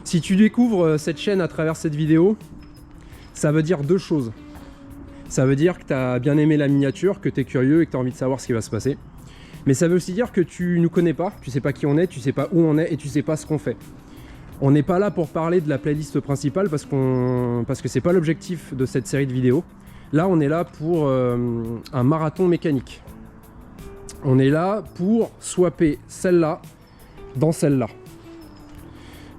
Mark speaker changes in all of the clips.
Speaker 1: Si tu découvres cette chaîne à travers cette vidéo, ça veut dire deux choses. Ça veut dire que tu as bien aimé la miniature, que tu es curieux et que tu as envie de savoir ce qui va se passer. Mais ça veut aussi dire que tu nous connais pas, tu sais pas qui on est, tu sais pas où on est et tu sais pas ce qu'on fait. On n'est pas là pour parler de la playlist principale parce que c'est pas l'objectif de cette série de vidéos. Là, on est là pour un marathon mécanique. On est là pour swapper celle-là dans celle-là.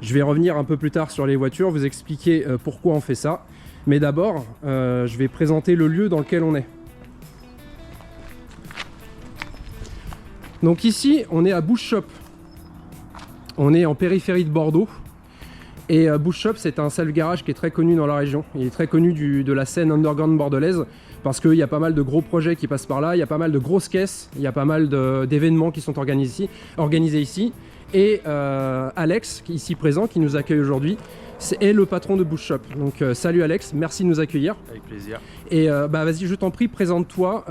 Speaker 1: Je vais revenir un peu plus tard sur les voitures, vous expliquer pourquoi on fait ça. Mais d'abord, je vais présenter le lieu dans lequel on est. Donc ici, on est à Bush Shop. On est en périphérie de Bordeaux. Et Bush Shop, c'est un self-garage qui est très connu dans la région. Il est très connu de la scène underground bordelaise parce qu'il y a pas mal de gros projets qui passent par là, il y a pas mal de grosses caisses, il y a pas mal d'événements qui sont organisés ici. Et Alex, qui est ici présent, qui nous accueille aujourd'hui, est le patron de Bush Shop. Donc salut Alex, merci de nous accueillir.
Speaker 2: Avec plaisir.
Speaker 1: Et vas-y, je t'en prie, présente-moi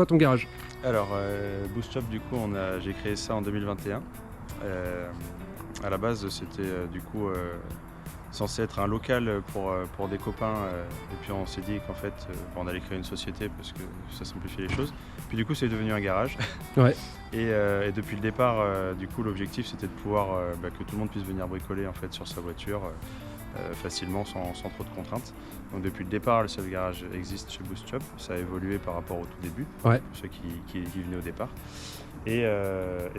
Speaker 1: ton garage.
Speaker 2: Alors, Bush Shop, du coup, j'ai créé ça en 2021. À la base, c'était censé être un local pour des copains. Et puis on s'est dit qu'en fait, on allait créer une société parce que ça simplifiait les choses. Puis du coup, c'est devenu un garage.
Speaker 1: Ouais.
Speaker 2: Et depuis le départ, du coup, l'objectif, c'était de pouvoir que tout le monde puisse venir bricoler en fait sur sa voiture facilement, sans trop de contraintes. Donc depuis le départ, le self-garage existe chez Bush Shop. Ça a évolué par rapport au tout début,
Speaker 1: ouais.
Speaker 2: Ceux qui venaient au départ. Et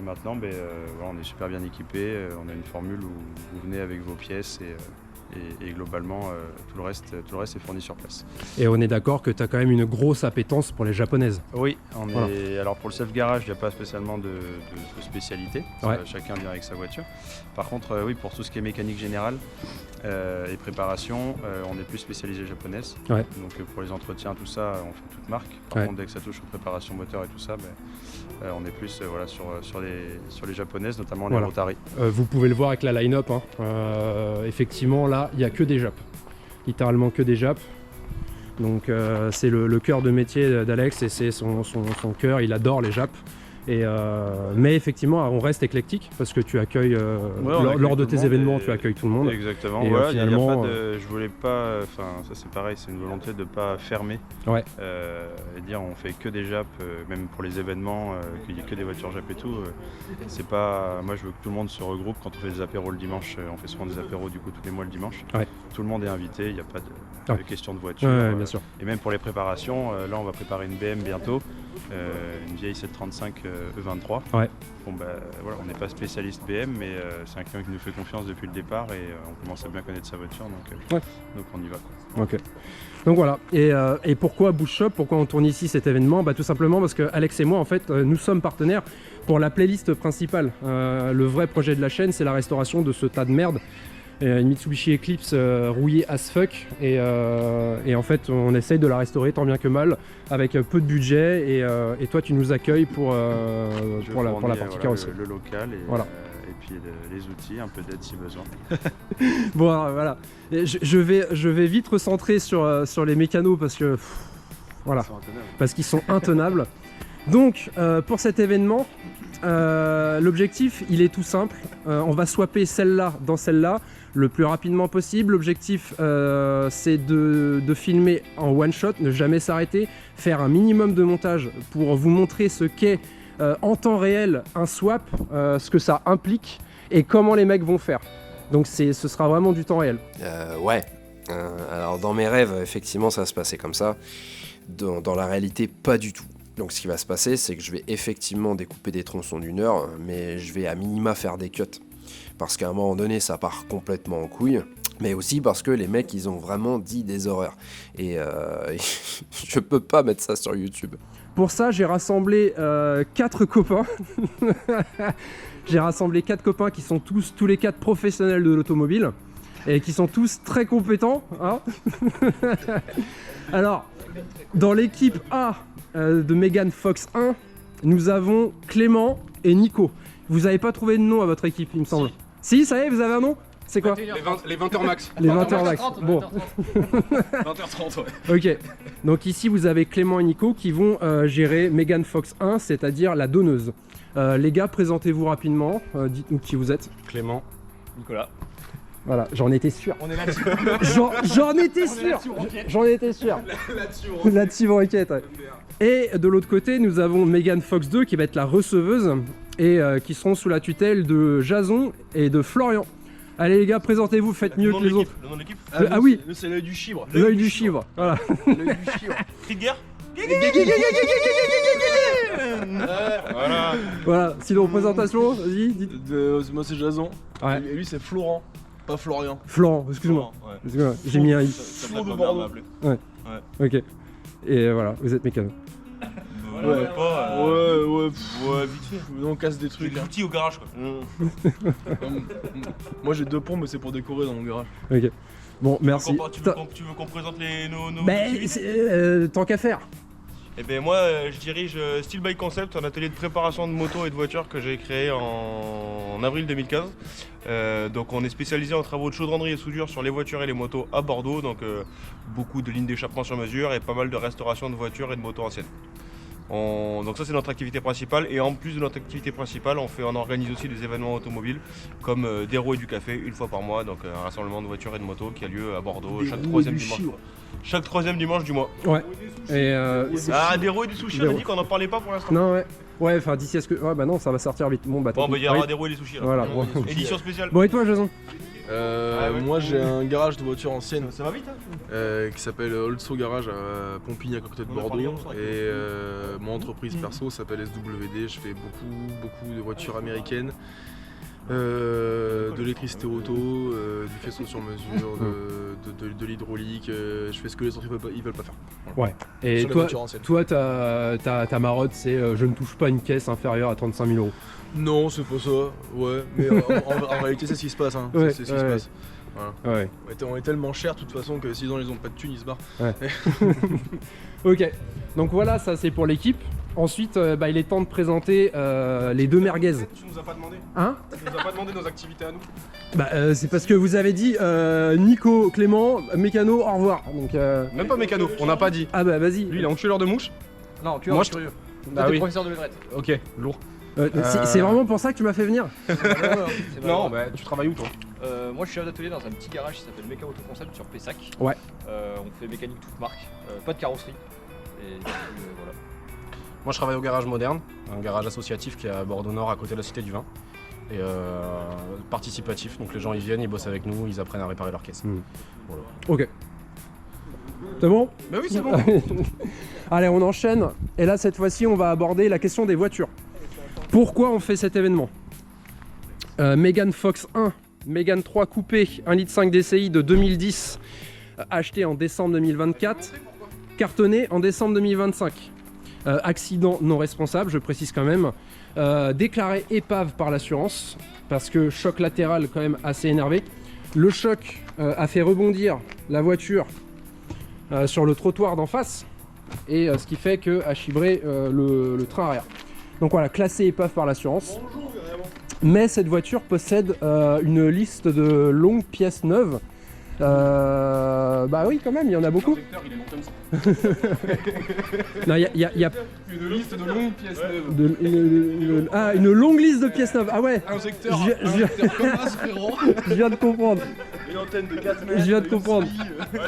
Speaker 2: maintenant, voilà, on est super bien équipé. On a une formule où vous venez avec vos pièces et globalement, tout le reste est fourni sur place.
Speaker 1: Et on est d'accord que tu as quand même une grosse appétence pour les japonaises.
Speaker 2: Oui, alors pour le self-garage, il n'y a pas spécialement de spécialité.
Speaker 1: Ouais.
Speaker 2: Chacun vient avec sa voiture. Par contre, oui, pour tout ce qui est mécanique générale et préparation, on est plus spécialisé japonaise.
Speaker 1: Ouais.
Speaker 2: Donc pour les entretiens, tout ça, on fait toute marque. Par contre, dès que ça touche aux préparations moteur et tout ça, on est plus sur les japonaises, notamment les Rotary.
Speaker 1: Vous pouvez le voir avec la line-up. Hein. Effectivement, là, il n'y a que des Japs. Littéralement que des Japs. Donc c'est le cœur de métier d'Alex et c'est son cœur. Il adore les Japs. Mais effectivement, on reste éclectique parce que tu accueilles lors de tes événements, tu accueilles tout le monde.
Speaker 2: Exactement.
Speaker 1: Et
Speaker 2: voilà,
Speaker 1: finalement,
Speaker 2: je voulais pas. Enfin, ça c'est pareil, c'est une volonté de pas fermer.
Speaker 1: Ouais.
Speaker 2: Et dire on fait que des Japs, même pour les événements, qu'il y ait que des voitures Jap et tout. C'est pas. Moi, je veux que tout le monde se regroupe quand on fait des apéros le dimanche. On fait souvent des apéros du coup tous les mois le dimanche.
Speaker 1: Ouais.
Speaker 2: Tout le monde est invité. Il n'y a pas de question de voiture.
Speaker 1: Ouais, bien sûr.
Speaker 2: Et même pour les préparations, là, on va préparer une BM bientôt, une vieille 735 E23.
Speaker 1: Ouais.
Speaker 2: Bon, voilà, on n'est pas spécialiste BM, mais c'est un client qui nous fait confiance depuis le départ et on commence à bien connaître sa voiture, donc on y va, quoi.
Speaker 1: Ok. Donc voilà. Et pourquoi Bush Shop? Pourquoi on tourne ici cet événement? Tout simplement parce que Alex et moi, en fait, nous sommes partenaires pour la playlist principale. Le vrai projet de la chaîne, c'est la restauration de ce tas de merde. Une Mitsubishi Eclipse rouillée as fuck et en fait on essaye de la restaurer tant bien que mal avec peu de budget et toi tu nous accueilles pour la partie carrosserie.
Speaker 2: Le local et,
Speaker 1: voilà.
Speaker 2: Et puis les outils, un peu d'aide si besoin.
Speaker 1: Bon voilà, je vais vite recentrer sur les mécanos parce que voilà, parce qu'ils sont intenables. Donc pour cet événement, l'objectif il est tout simple, on va swapper celle-là dans celle-là le plus rapidement possible. L'objectif c'est de filmer en one shot, ne jamais s'arrêter, faire un minimum de montage pour vous montrer ce qu'est en temps réel un swap, ce que ça implique et comment les mecs vont faire. Donc ce sera vraiment du temps réel.
Speaker 3: Ouais, alors dans mes rêves effectivement ça se passait comme ça, dans la réalité pas du tout. Donc ce qui va se passer, c'est que je vais effectivement découper des tronçons d'1 heure, mais je vais à minima faire des cuts. Parce qu'à un moment donné, ça part complètement en couille. Mais aussi parce que les mecs, ils ont vraiment dit des horreurs. Et je peux pas mettre ça sur YouTube.
Speaker 1: Pour ça, j'ai rassemblé 4 copains. J'ai rassemblé 4 copains qui sont tous les 4 professionnels de l'automobile. Et qui sont tous très compétents. Hein. Alors, dans l'équipe A de Megan Fox 1, nous avons Clément et Nico. Vous n'avez pas trouvé de nom à votre équipe, il me semble. Si, ça y est, vous avez un nom? C'est quoi?
Speaker 4: Les 20h max.
Speaker 1: Les 20h max. Bon.
Speaker 4: 20h30, ouais.
Speaker 1: Ok. Donc ici, vous avez Clément et Nico qui vont gérer Megan Fox 1, c'est-à-dire la donneuse. Les gars, présentez-vous rapidement. Dites-nous qui vous êtes.
Speaker 4: Clément.
Speaker 5: Nicolas.
Speaker 1: Voilà, j'en étais sûr.
Speaker 5: On est là-dessus.
Speaker 1: J'en étais sûr. J'en étais sûr. Là-dessus, Rocket. Ouais. Et de l'autre côté, nous avons Megan Fox 2 qui va être la receveuse et qui seront sous la tutelle de Jason et de Florian. Allez les gars, présentez-vous, faites mieux que les autres.
Speaker 5: Le nom de l'équipe.
Speaker 1: Ah oui,
Speaker 5: C'est l'œil du chibre.
Speaker 1: l'œil du chibre. Voilà.
Speaker 5: L'œil du chibre. Cri de guerre. Voilà.
Speaker 1: Voilà. Sinon, présentation, vas-y, dites.
Speaker 6: Moi c'est Jason.
Speaker 1: Ouais.
Speaker 6: Et lui c'est Florent, pas Florian.
Speaker 1: Florent, excuse-moi.
Speaker 5: Ouais.
Speaker 1: Excuse-moi, j'ai mis un i.
Speaker 5: Ça
Speaker 6: de Bordeaux.
Speaker 1: Ok. Et voilà, vous êtes mécano.
Speaker 6: Ouais.
Speaker 5: Pas.
Speaker 6: Ouais,
Speaker 5: Ouais, vite fait.
Speaker 6: on casse des
Speaker 5: J'ai
Speaker 6: trucs.
Speaker 5: des outils au garage quoi.
Speaker 6: Moi j'ai 2 pompes mais c'est pour décorer dans mon garage.
Speaker 1: Ok. Bon, merci.
Speaker 5: Tu veux qu'on présente nos
Speaker 1: Ben,
Speaker 5: activités
Speaker 1: tant qu'à faire.
Speaker 5: Eh ben moi je dirige Steel Bike Concept, un atelier de préparation de motos et de voitures que j'ai créé en avril 2015. Donc on est spécialisé en travaux de chaudronnerie et soudure sur les voitures et les motos à Bordeaux, donc beaucoup de lignes d'échappement sur mesure et pas mal de restauration de voitures et de motos anciennes. Donc ça c'est notre activité principale, et en plus de notre activité principale on organise aussi des événements automobiles comme des roues et du café une fois par mois, donc un rassemblement de voitures et de motos qui a lieu à Bordeaux chaque troisième dimanche du mois.
Speaker 1: Ouais. Et
Speaker 5: Des roues et du sushi,
Speaker 1: Des
Speaker 5: on a
Speaker 1: roues.
Speaker 5: dit qu'on en parlait pas pour l'instant.
Speaker 1: non, ouais. Ouais, enfin d'ici à ce que. Ouais, bah non, ça va sortir vite. Bon, bah tant
Speaker 5: Bon bah
Speaker 1: pis.
Speaker 5: il y aura
Speaker 1: Ouais.
Speaker 5: des roues et des sushis là.
Speaker 1: Voilà,
Speaker 5: Des
Speaker 1: bon.
Speaker 5: sushis. Édition spéciale.
Speaker 1: Bon, et toi, Jason?
Speaker 5: ouais.
Speaker 6: Moi j'ai un garage de voitures anciennes
Speaker 5: Ça va vite hein.
Speaker 6: qui s'appelle Oldso Garage à Pompigny à côté de
Speaker 5: On en
Speaker 6: Bordeaux.
Speaker 5: parle comme ça.
Speaker 6: Et mon entreprise perso s'appelle SWD. Je fais beaucoup de voitures américaines. De l'électricité auto, du faisceau sur mesure, de l'hydraulique, je fais ce que les autres ils veulent pas faire.
Speaker 1: Ouais. Et
Speaker 6: Sur les
Speaker 1: toi,
Speaker 6: voitures anciennes.
Speaker 1: ta marotte, c'est je ne touche pas une caisse inférieure à 35 000 €.
Speaker 6: Non, c'est pas ça, ouais, mais en réalité c'est ce qui se passe, hein.
Speaker 1: Ouais,
Speaker 6: C'est ce qui se
Speaker 1: ouais.
Speaker 6: passe. Voilà.
Speaker 1: Ouais.
Speaker 6: On est tellement cher de toute façon que s'ils ont pas de thunes, ils se barrent.
Speaker 1: Ok. Donc voilà, ça c'est pour l'équipe. Ensuite, il est temps de présenter les deux merguez.
Speaker 4: Tu nous as pas demandé.
Speaker 1: Hein?
Speaker 4: Tu nous as pas demandé nos activités à nous.
Speaker 1: C'est parce que vous avez dit Nico, Clément, mécano, au revoir. Donc,
Speaker 4: Même pas mécano, on n'a pas dit.
Speaker 1: ah bah vas-y.
Speaker 4: Lui il est enculeur de mouches.
Speaker 5: Non, tu
Speaker 4: Moi,
Speaker 5: es
Speaker 4: je-
Speaker 5: curieux.
Speaker 4: Ah
Speaker 5: T'es
Speaker 4: oui.
Speaker 5: professeur de levrette.
Speaker 4: Ok, lourd.
Speaker 1: C'est vraiment pour ça que tu m'as fait venir?
Speaker 4: Non, bah tu travailles où toi?
Speaker 7: Moi je suis chef d'atelier dans un petit garage qui s'appelle Mecha Auto Concept sur Pessac.
Speaker 1: Ouais.
Speaker 7: On fait mécanique toute marque, pas de carrosserie. Et voilà.
Speaker 8: Moi je travaille au garage moderne, un garage associatif qui est à Bordeaux Nord à côté de la Cité du Vin. Et participatif, donc les gens ils viennent, ils bossent avec nous, ils apprennent à réparer leurs caisses. Voilà.
Speaker 1: Ok. C'est bon?
Speaker 4: Bah oui, c'est bon.
Speaker 1: Allez, on enchaîne. Et là, cette fois-ci, on va aborder la question des voitures. Pourquoi on fait cet événement? Megan Fox 1, Megan 3 coupé, 1,5 litre DCI de 2010, acheté en décembre 2024, cartonné en décembre 2025. Accident non responsable, je précise quand même. Déclaré épave par l'assurance, parce que choc latéral quand même assez énervé. Le choc a fait rebondir la voiture sur le trottoir d'en face, et ce qui fait que a chibré le train arrière. Donc voilà, classé épave par l'assurance. Mais cette voiture possède une liste de longues pièces neuves. Bah oui, quand même, il y en a beaucoup.
Speaker 4: L'injecteur, il est long comme ça.
Speaker 1: Non, il y a
Speaker 4: Une liste de longues pièces neuves.
Speaker 1: une longue liste de pièces neuves. Ah ouais,
Speaker 4: Injecteur,
Speaker 1: Je-
Speaker 4: injecteur comme as, frérot.
Speaker 1: je viens de comprendre.
Speaker 6: Une antenne de 4 mètres.
Speaker 1: Je viens de comprendre.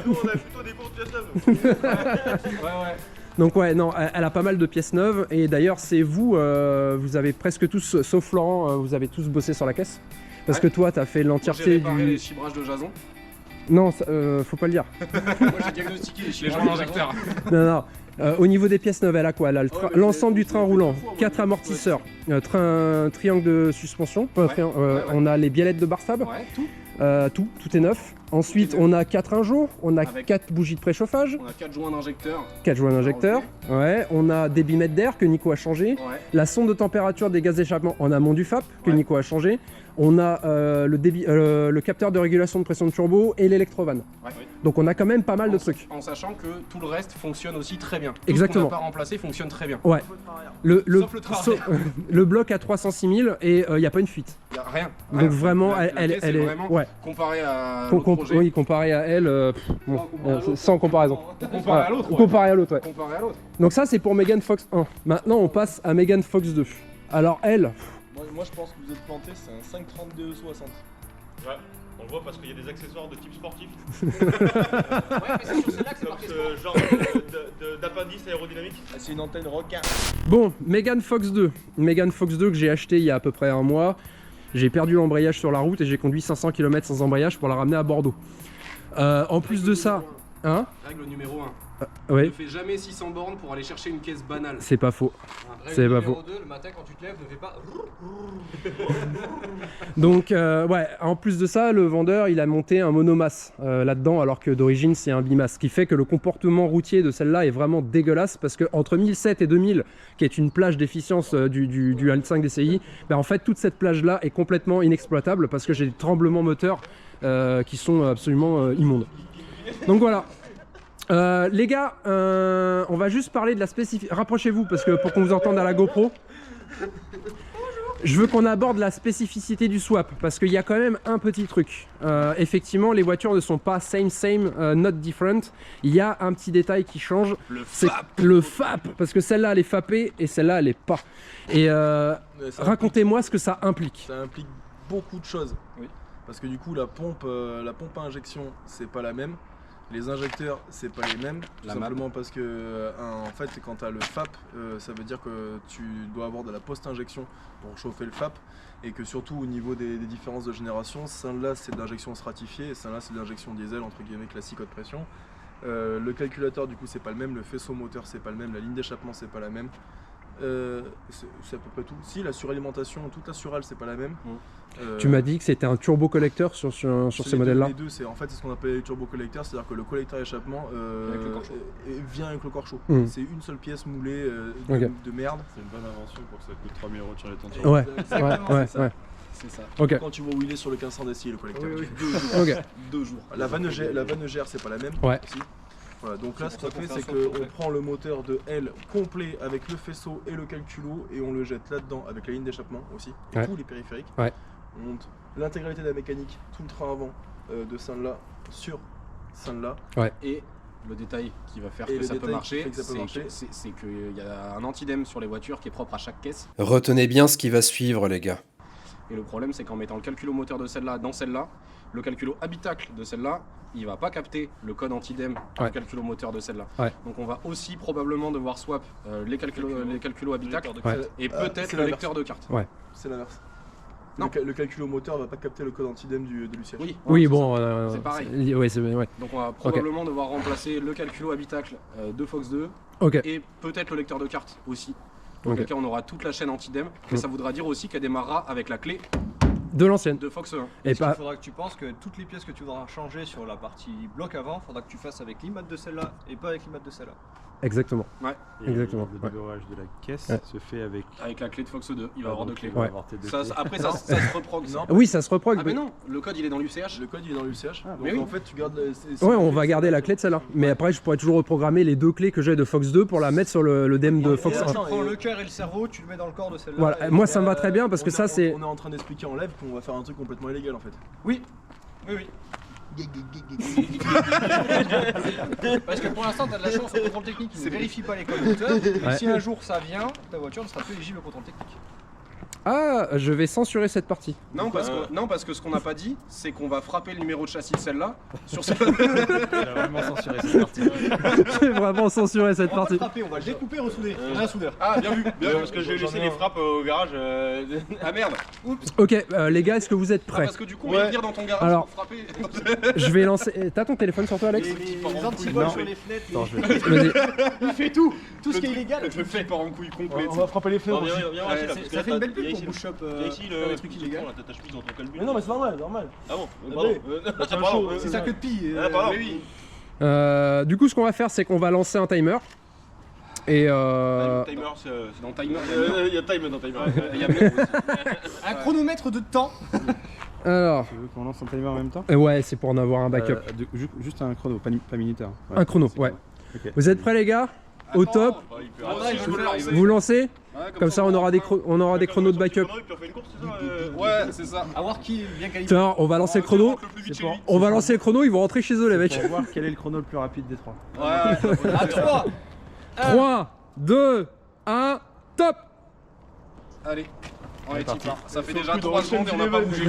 Speaker 5: Nous on a plutôt des courses pièces neuves.
Speaker 4: Ouais.
Speaker 1: Donc ouais, non, elle a pas mal de pièces neuves. Et d'ailleurs, c'est vous, vous avez presque tous, sauf Florent, vous avez tous bossé sur la caisse. Parce que toi, t'as fait
Speaker 4: Moi, j'ai
Speaker 1: l'entièreté
Speaker 4: réparé les
Speaker 1: du...
Speaker 4: chibrages de Jason.
Speaker 1: Non, ça, faut pas le dire.
Speaker 4: Moi j'ai diagnostiqué les chibrages d'injecteur.
Speaker 1: Non, non. Au niveau des pièces neuves, elle a quoi? Elle a l'ensemble du train roulant, 4 amortisseurs, triangle de suspension, on a les biellettes de Barstab,
Speaker 4: Ouais, tout.
Speaker 1: tout est neuf. Ensuite, on a 4 injos, on a
Speaker 4: Avec-
Speaker 1: 4 bougies de préchauffage,
Speaker 4: On a 4 joints d'injecteur.
Speaker 1: 4 joints d'injecteur, ouais, on a des bimètres d'air que Nico a changé,
Speaker 4: Ouais.
Speaker 1: la sonde de température des gaz d'échappement en amont du FAP que
Speaker 4: Ouais.
Speaker 1: Nico a changé, on a le capteur de régulation de pression de turbo et l'électrovan.
Speaker 4: Ouais.
Speaker 1: Donc on a quand même pas mal de trucs.
Speaker 4: En sachant que tout le reste fonctionne aussi très bien. Tout
Speaker 1: Exactement.
Speaker 4: ce qu'on n'a pas remplacé fonctionne très bien.
Speaker 1: Ouais.
Speaker 4: Sauf le train arrière.
Speaker 1: le bloc à 306 000 et il n'y a pas une fuite.
Speaker 4: Y a rien.
Speaker 1: Donc
Speaker 4: Rien.
Speaker 1: vraiment,
Speaker 4: La
Speaker 1: elle
Speaker 4: caisse
Speaker 1: est...
Speaker 4: vraiment
Speaker 1: Ouais.
Speaker 4: comparé à l'autre projet.
Speaker 1: Oui, comparé à elle, bon, sans comparaison.
Speaker 4: Comparé à l'autre. ouais.
Speaker 1: Comparé à l'autre, ouais.
Speaker 4: Comparé à l'autre.
Speaker 1: Donc ça, c'est pour Megan Fox 1. Maintenant, on passe à Megan Fox 2. Alors elle,
Speaker 6: Moi je pense que vous êtes planté, c'est un 532 60.
Speaker 5: Ouais, on le voit parce qu'il y a des accessoires de type sportif.
Speaker 7: Ouais, mais c'est sur celle-là que c'est marqué sport.
Speaker 5: Genre d'appendice aérodynamique.
Speaker 9: Ah, c'est une antenne requin.
Speaker 1: Bon, Megane Fox 2. Megane Fox 2 que j'ai acheté il y a à peu près un mois. J'ai perdu l'embrayage sur la route et j'ai conduit 500 km sans embrayage pour la ramener à Bordeaux. En plus de ça... Hein?
Speaker 8: Règle numéro 1.
Speaker 1: Oui.
Speaker 8: Ne fais jamais 600 bornes pour aller chercher une caisse banale.
Speaker 1: C'est pas faux.
Speaker 7: Règle
Speaker 1: pas
Speaker 7: numéro
Speaker 1: faux.
Speaker 7: 2, le matin quand tu te lèves, ne fais pas.
Speaker 1: Donc ouais, en plus de ça, le vendeur il a monté un monomasse là-dedans alors que d'origine c'est un bimasse. Ce qui fait que le comportement routier de celle-là est vraiment dégueulasse parce que entre 1007 et 2000, qui est une plage d'efficience du L5 DCI, ben, en fait toute cette plage-là est complètement inexploitable parce que j'ai des tremblements moteurs qui sont absolument immondes. Donc voilà. Les gars, on va juste parler de la spécificité. Rapprochez-vous parce que pour qu'on vous entende à la GoPro. Je veux qu'on aborde la spécificité du swap parce qu'il y a quand même un petit truc. Effectivement, les voitures ne sont pas same, not different. Il y a un petit détail qui change. C'est le FAP, parce que celle-là elle est FAPée et celle-là elle est pas. Et racontez-moi ce que ça implique.
Speaker 6: Ça implique beaucoup de choses.
Speaker 7: Oui.
Speaker 6: Parce que du coup, la pompe à injection, c'est pas la même. Les injecteurs, c'est pas les mêmes, tout simplement parce que en fait, quand tu as le FAP, ça veut dire que tu dois avoir de la post-injection pour chauffer le FAP et que surtout au niveau des différences de génération, celle-là c'est de l'injection stratifiée et celle-là c'est de l'injection diesel entre guillemets classique haute pression. Le calculateur du coup c'est pas le même, le faisceau moteur c'est pas le même, la ligne d'échappement c'est pas la même. C'est à peu près tout. Si, la suralimentation, toute la surale c'est pas la même.
Speaker 1: Tu m'as dit que c'était un turbo collecteur sur ces modèles-là.
Speaker 6: Les deux, c'est ce qu'on appelle les turbo collecteurs, c'est-à-dire que le collecteur échappement vient avec le corps chaud. C'est une seule pièce moulée de merde.
Speaker 2: C'est une bonne invention pour que ça coûte 3000 € sur les tentures.
Speaker 1: Ouais.
Speaker 6: C'est ça.
Speaker 1: Okay.
Speaker 6: Quand tu vois où il est sur le 1500 DCI, le collecteur.
Speaker 7: Oui.
Speaker 6: 2 jours. La vanne EGR, c'est pas la même.
Speaker 1: Ouais.
Speaker 6: Aussi. Voilà, donc là, ce qu'on fait, c'est qu'on prend le moteur de L complet avec le faisceau et le calculo et on le jette là-dedans avec la ligne d'échappement aussi, et tous les périphériques.
Speaker 1: Ouais.
Speaker 6: On monte l'intégralité de la mécanique, tout le train avant de celle-là sur celle-là.
Speaker 1: Ouais.
Speaker 8: Et le détail qui va faire
Speaker 6: Et
Speaker 8: que
Speaker 6: le
Speaker 8: ça peut
Speaker 6: détail
Speaker 8: marcher,
Speaker 6: qui fait que ça peut marcher.
Speaker 8: c'est qu'il y a un antidème sur les voitures qui est propre à chaque caisse.
Speaker 3: Retenez bien ce qui va suivre, les gars.
Speaker 8: Et le problème, c'est qu'en mettant le calculomoteur de celle-là dans celle-là, le calculo habitacle de celle-là, il va pas capter le code antidème du calculomoteur de celle-là.
Speaker 1: Ouais.
Speaker 8: Donc on va aussi probablement devoir swap les calculos habitacle et peut-être le lecteur de carte.
Speaker 1: Ouais.
Speaker 6: C'est l'inverse.
Speaker 8: Non.
Speaker 6: Le calculomoteur va pas capter le code antidème de l'UCH.
Speaker 8: Oui,
Speaker 1: bon,
Speaker 8: c'est pareil.
Speaker 1: Ouais.
Speaker 8: Donc on va probablement devoir remplacer le calculo habitacle de Fox 2 et peut-être le lecteur de carte aussi. Dans quel cas on aura toute la chaîne antidème, mais ça voudra dire aussi qu'elle démarrera avec la clé
Speaker 1: de l'ancienne.
Speaker 8: De Fox 1.
Speaker 9: Et il faudra que tu penses que toutes les pièces que tu voudras changer sur la partie bloc avant, il faudra que tu fasses avec l'IMAT de celle-là et pas avec l'IMAT de celle-là.
Speaker 1: Exactement.
Speaker 8: Ouais.
Speaker 1: Exactement.
Speaker 2: Le débarrage de la caisse se fait avec
Speaker 8: la clé de Fox 2. Il va avoir deux clés.
Speaker 1: Ouais.
Speaker 8: Après ça se reprog.
Speaker 1: Oui, ça se reprog.
Speaker 8: Ah mais non, le code il est dans l'UCH.
Speaker 6: Le code il est dans l'UCH.
Speaker 8: Mais
Speaker 6: donc
Speaker 8: oui.
Speaker 6: en fait tu gardes.
Speaker 1: Ouais, on va garder la clé de celle-là. Mais après, je pourrais toujours reprogrammer les deux clés que j'ai de Fox 2 pour la mettre sur le DEM de Fox 1.
Speaker 9: Tu prends le cœur et le cerveau, tu le mets dans le corps de celle-là.
Speaker 1: Voilà, moi ça me va très bien parce que ça c'est.
Speaker 6: On est en train d'expliquer en live qu'on va faire un truc complètement illégal en fait.
Speaker 9: Oui. Parce que pour l'instant, tu as de la chance au contrôle technique, ils ne vérifient pas les codes moteurs. Et si un jour ça vient, ta voiture ne sera plus éligible au contrôle technique.
Speaker 1: Ah, je vais censurer cette partie.
Speaker 8: Non, parce que ce qu'on n'a pas dit, c'est qu'on va frapper le numéro de châssis de celle-là sur celle-là.
Speaker 2: Il a vraiment censuré cette partie.
Speaker 1: J'ai vraiment censuré cette
Speaker 9: On va
Speaker 1: partie.
Speaker 9: frapper, on va le découper et ressouder. Un soudeur.
Speaker 8: Ah, bien vu.
Speaker 5: Parce que j'ai laissé les frappes au garage.
Speaker 8: Ah merde.
Speaker 1: Ok, les gars, est-ce que vous êtes prêts?
Speaker 8: Parce que du coup, on va venir dans ton garage
Speaker 1: Alors,
Speaker 8: pour frapper.
Speaker 1: Je vais lancer. T'as ton téléphone sur toi, Alex?
Speaker 9: Les antivols sur les fenêtres.
Speaker 1: Vas-y.
Speaker 9: Il fait tout ce qui est illégal.
Speaker 8: Le fait part en couille complet.
Speaker 6: On va frapper les fenêtres.
Speaker 9: Ça fait une belle pub pour Bush Shop.
Speaker 5: Ici le truc illégal. T'as ta chemise dans ton calbut.
Speaker 6: Mais non mais c'est normal.
Speaker 5: Ah bon, pardon.
Speaker 9: C'est ça que de pille.
Speaker 5: Ah pardon.
Speaker 8: Oui.
Speaker 1: Du coup, ce qu'on va faire, c'est qu'on va lancer un timer. Et
Speaker 5: Timer, c'est
Speaker 8: Dans Timer,
Speaker 5: il y a timer dans timer.
Speaker 8: il y a même aussi.
Speaker 9: Un chronomètre de temps.
Speaker 1: alors,
Speaker 2: Tu veux qu'on lance un timer en même temps?
Speaker 1: ouais, c'est pour en avoir un backup.
Speaker 2: Juste un chrono, pas minuteur.
Speaker 1: Un chrono, ouais. Vous êtes prêts, les gars? Au top. Vous lancez? Comme ça, on aura des chronos de backup.
Speaker 8: Ouais, c'est ça.
Speaker 9: À voir qui est bien qualifié.
Speaker 1: Tiens, on va lancer le chrono. On va lancer le chrono, ils vont rentrer chez eux, les mecs.
Speaker 2: Pour voir quel est le chrono le plus rapide des trois.
Speaker 8: Ouais.
Speaker 9: À 3.
Speaker 1: 3, 2, 1, top!
Speaker 8: Allez. On est parti. Ça fait déjà 3 secondes et on n'a pas bougé.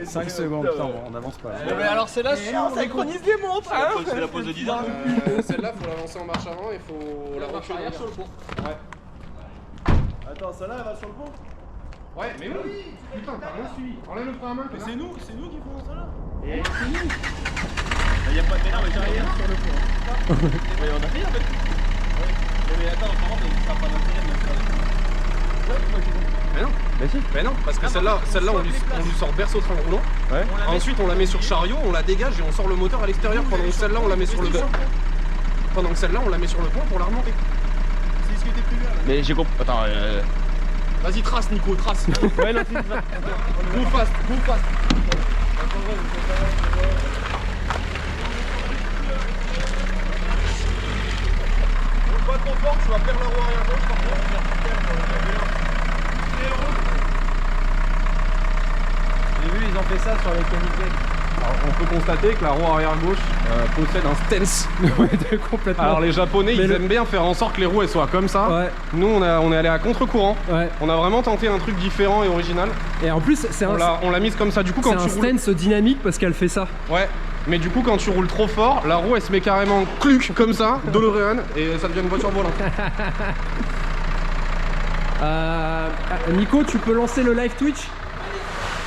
Speaker 2: 5 secondes, putain, on n'avance pas.
Speaker 9: Mais alors c'est là, on synchronise les montres hein.
Speaker 5: C'est la pause de 10 heures.
Speaker 8: Celle-là, faut la lancer en marche avant et faut la reculer arrière sur le pont. Ouais.
Speaker 5: Attends, celle-là elle va sur le pont.
Speaker 8: Ouais, mais oui. Putain, t'as rien suivi. Enlève le frein à main.
Speaker 5: C'est nous qui faisons ça là. Et c'est nous. Il y a pas de ménage derrière sur le pont. Mais on a fait en fait. Mais attends, par contre, ça n'a pas d'intérêt de mettre ça.
Speaker 8: Mais non. Mais non, parce que celle-là, on lui sort berceau train roulant.
Speaker 2: Ouais.
Speaker 8: Ensuite, on la met sur chariot, on la dégage et on sort le moteur à l'extérieur. Pendant que celle-là, on la met sur le pont. Pendant que celle-là, on la met sur le pont pour la remonter.
Speaker 5: C'est ce qui était prévu là. Mais j'ai compris. Attends.
Speaker 8: Vas-y, trace, Nico, trace.
Speaker 5: Ouais, non, c'est
Speaker 8: Move fast, move fast.
Speaker 5: Pas trop fort, tu vas perdre la roue arrière gauche par contre.
Speaker 1: J'ai vu, ils ont fait ça sur les Koenigsegg.
Speaker 8: Alors, on peut constater que la roue arrière gauche possède un stance.
Speaker 1: Ouais, complètement.
Speaker 8: Alors les Japonais,
Speaker 1: Mais
Speaker 8: ils aiment bien faire en sorte que les roues elles soient comme ça.
Speaker 1: Ouais.
Speaker 8: Nous, on est allé à contre-courant.
Speaker 1: Ouais.
Speaker 8: On a vraiment tenté un truc différent et original.
Speaker 1: Et en plus, c'est
Speaker 8: On l'a mise comme ça. Du coup, quand
Speaker 1: c'est
Speaker 8: tu
Speaker 1: un
Speaker 8: roules,
Speaker 1: stance dynamique parce qu'elle fait ça.
Speaker 8: ouais. Mais du coup, quand tu roules trop fort, la roue elle se met carrément cluc comme ça, DeLorean, et ça devient une voiture volante.
Speaker 1: Nico, tu peux lancer le live Twitch.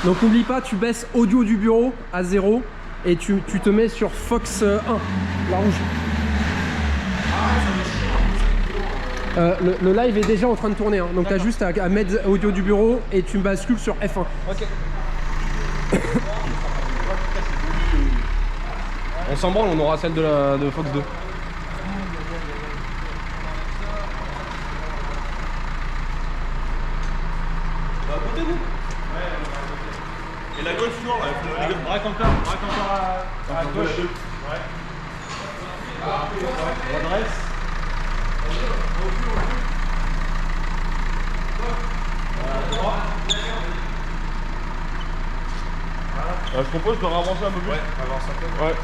Speaker 1: Donc n'oublie pas, tu baisses audio du bureau à 0 et tu te mets sur Fox 1, la rouge. Le live est déjà en train de tourner, hein. Donc t'as juste à mettre audio du bureau et tu bascules sur F1.
Speaker 8: Ok. On s'en branle, on aura celle de Fox 2.
Speaker 5: Et la Golf Nord là, braque encore à gauche. Ouais. L'adresse. Je propose de ravancer un peu plus. Ouais, avance un peu. Ouais.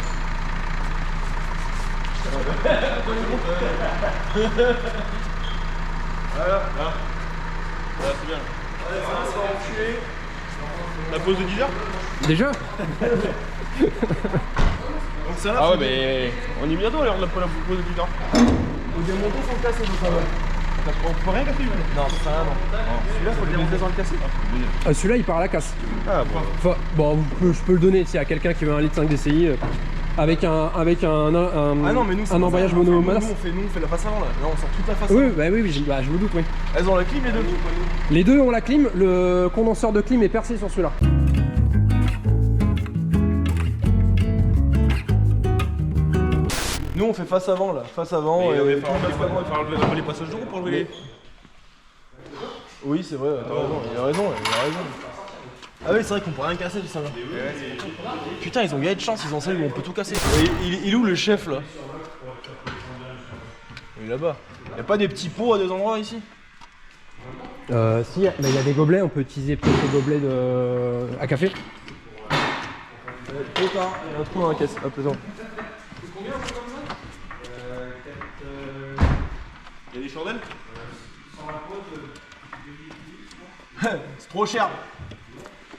Speaker 5: Voilà, là. Voilà, c'est bien. Allez, ça va se faire enculer. La pause de 10 heures.
Speaker 1: Déjà.
Speaker 5: Donc ça là, ah ouais, mais on est bientôt à l'heure de la pause de 10 heures. Faut démonter sans le casser, donc ça va. On peut rien casser, non, ça là, non. Celui-là, faut le démonter sans le casser.
Speaker 1: Celui-là, il part à la casse.
Speaker 5: Ah bon.
Speaker 1: Enfin, bon, je peux le donner s'il y a quelqu'un qui veut un litre 5 DCI avec un
Speaker 5: Ah non, mais nous,
Speaker 1: un embrayage monomasse.
Speaker 5: Nous, on fait la face avant là. Là, on sort toute la face avant.
Speaker 1: Oui, bah oui, je me doute, oui.
Speaker 5: Elles ont la clim, les deux.
Speaker 1: Les deux ont la clim, le condenseur de clim est percé sur celui-là.
Speaker 5: Nous, on fait face avant là, face avant. Et il faut enlever les passages de roue pour enlever les. Oui, c'est vrai, t'as raison, il a raison. Ah oui, c'est vrai qu'on peut rien casser de ça là. Putain, ils ont gagné de chance, ils ont celle où on peut tout casser. Il est où le chef là? Il est là-bas. Y'a pas des petits pots à des endroits ici?
Speaker 1: Si, il y a des gobelets, on peut utiliser peut-être des gobelets à café.
Speaker 5: Trop tard, il y a un trou dans la caisse. Hop, là. Il y a des chandelles? C'est trop cher.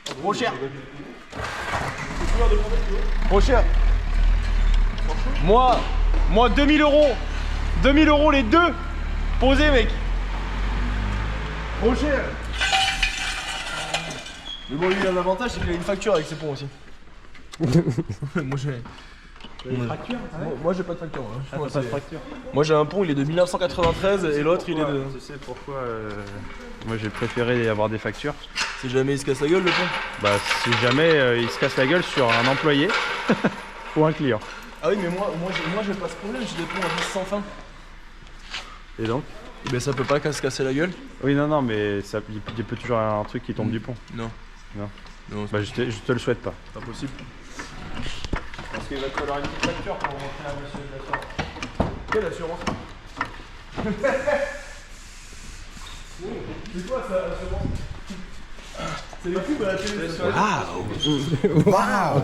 Speaker 5: Trop cher. Trop cher. Moi 2000 euros. 2000 euros les deux. Posez mec. Trop cher. Mais bon, lui il a l'avantage, c'est qu'il a une facture avec ses ponts aussi. Moi j'ai. Moi j'ai pas de facture. Hein. Moi, pas de facture. Moi j'ai un pont, il est de 1993 et l'autre il est de.
Speaker 2: Tu sais pourquoi moi j'ai préféré avoir des factures.
Speaker 5: Si jamais il se casse la gueule le pont.
Speaker 2: Bah si jamais il se casse la gueule sur un employé ou un client.
Speaker 5: Ah oui mais moi j'ai pas ce problème, j'ai des ponts à vis sans fin.
Speaker 2: Et donc?
Speaker 5: Et ben ça peut pas se casser la gueule.
Speaker 2: Oui non mais ça, il peut toujours avoir un truc qui tombe du pont.
Speaker 5: Non.
Speaker 2: Bah je te le souhaite pas.
Speaker 5: Pas possible. Parce qu'il va te falloir une petite facture pour rentrer à monsieur de l'assurance. Quelle assurance? C'est quoi ça, l'assurance? C'est les pubs à la télé.
Speaker 3: Waouh. Waouh.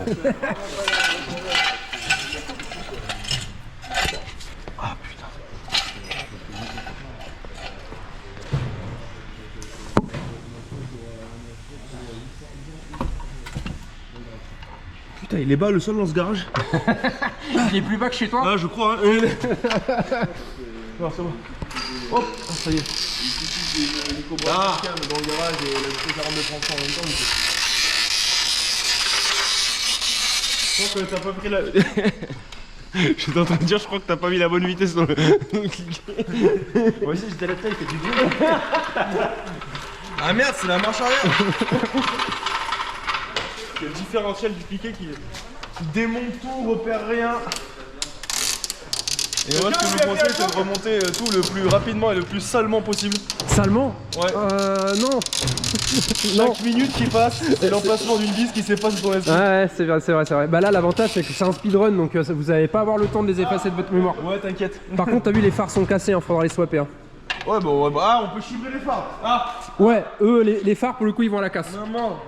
Speaker 5: Ah putain. Putain, il est bas le sol dans ce garage.
Speaker 1: Il est plus bas que chez toi.
Speaker 5: Ah, je crois, hein. Non, c'est bon. Hop, ça y est.
Speaker 6: Dans le garage et la petite arme de transport en même temps.
Speaker 5: Je crois que t'as pas pris la... J'étais en train de dire, je crois que t'as pas mis la bonne vitesse dans le cliquet.
Speaker 6: Moi aussi j'étais là, il fait du bruit. Ah merde, c'est la marche arrière.
Speaker 5: C'est le différentiel du cliquet qui démonte tout, repère rien.
Speaker 6: Et moi ce que je vous conseille c'est de remonter tout le plus rapidement et le plus salement possible.
Speaker 1: Salement?
Speaker 6: Ouais.
Speaker 1: Non.
Speaker 6: Chaque minute qui passe, c'est l'emplacement d'une vis qui s'efface de ton esprit.
Speaker 1: Ouais, c'est vrai, c'est vrai, c'est vrai. Bah là, l'avantage, c'est que c'est un speedrun, donc vous allez pas avoir le temps de les effacer de votre mémoire.
Speaker 6: Ouais, t'inquiète.
Speaker 1: Par contre, t'as vu, les phares sont cassés, hein, faudra les swapper. Hein.
Speaker 6: Ouais, bah, on peut chibler les phares. Ah.
Speaker 1: Ouais, eux, les phares, pour le coup, ils vont à la casse.
Speaker 6: Maman.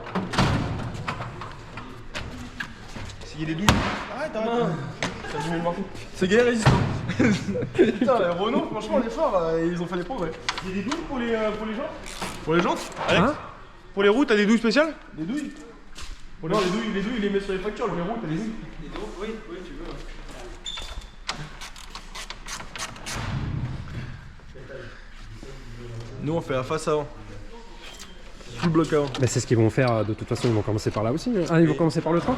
Speaker 6: S'il y a des douilles. Arrête. C'est gay résistant. Putain, la Renault, franchement, les phares, ils ont fait des progrès.
Speaker 5: Il y a des douilles pour les gens?
Speaker 6: Pour les jantes,
Speaker 5: Alex,
Speaker 1: Hein?
Speaker 5: pour les roues, t'as des douilles spéciales?
Speaker 6: des douilles. Non, les douilles, il les met sur les factures, les roues, t'as des douilles.
Speaker 9: Oui, tu veux.
Speaker 6: Nous, on fait la face avant. Tout le bloc avant.
Speaker 1: Bah, c'est ce qu'ils vont faire, de toute façon, ils vont commencer par là aussi. Ah, ils vont commencer par le 3?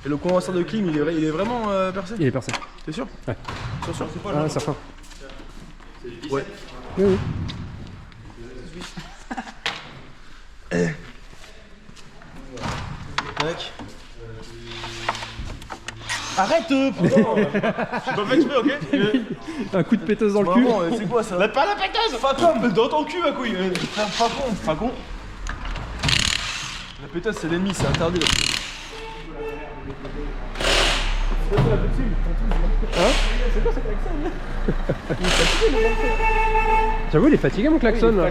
Speaker 6: Et le condenseur de clim, il est vraiment percé?
Speaker 1: Il est percé.
Speaker 6: T'es sûr?
Speaker 1: Ouais.
Speaker 6: Sûr, c'est pas
Speaker 1: Ah, certain.
Speaker 6: Ouais.
Speaker 1: Oui, oui.
Speaker 6: Mec. Arrête, putain.
Speaker 5: J'ai pas fait exprès, ok?
Speaker 1: Un coup de péteuse dans le cul.
Speaker 6: Maman, c'est quoi ça?
Speaker 5: Pas la péteuse!
Speaker 6: Facom, dans ton cul, ma couille. Facon. La pétasse, c'est l'ennemi, c'est interdit. Là.
Speaker 1: J'avoue, il est fatigué, mon klaxon. Là.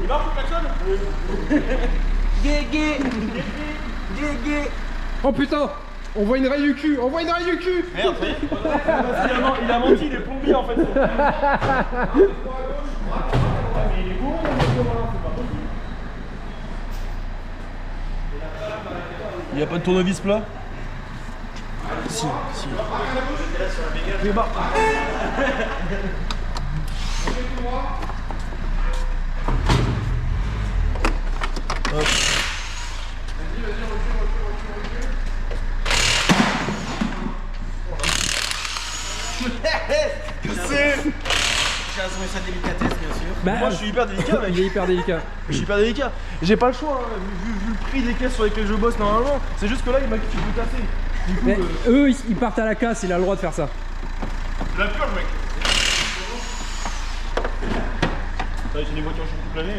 Speaker 5: Il marche le klaxon?
Speaker 1: Oh putain! On voit une raille du cul!
Speaker 5: Merde, ça y est. Il a menti, il est plombier en fait.
Speaker 6: Il y a pas de tournevis plat? Si. Mais bah. Hop.
Speaker 9: Sa délicatesse, bien sûr.
Speaker 1: Bah,
Speaker 6: Moi je suis hyper délicat, mec.
Speaker 1: il est hyper délicat.
Speaker 6: Je suis hyper délicat. J'ai pas le choix, hein, vu le prix des caisses sur lesquelles je bosse normalement. C'est juste que là, il m'a dit que tu peux casser. Du coup,
Speaker 1: Mais eux, ils partent à la casse, il a le droit de faire ça.
Speaker 5: La purge, mec. J'ai des voitures tout planées.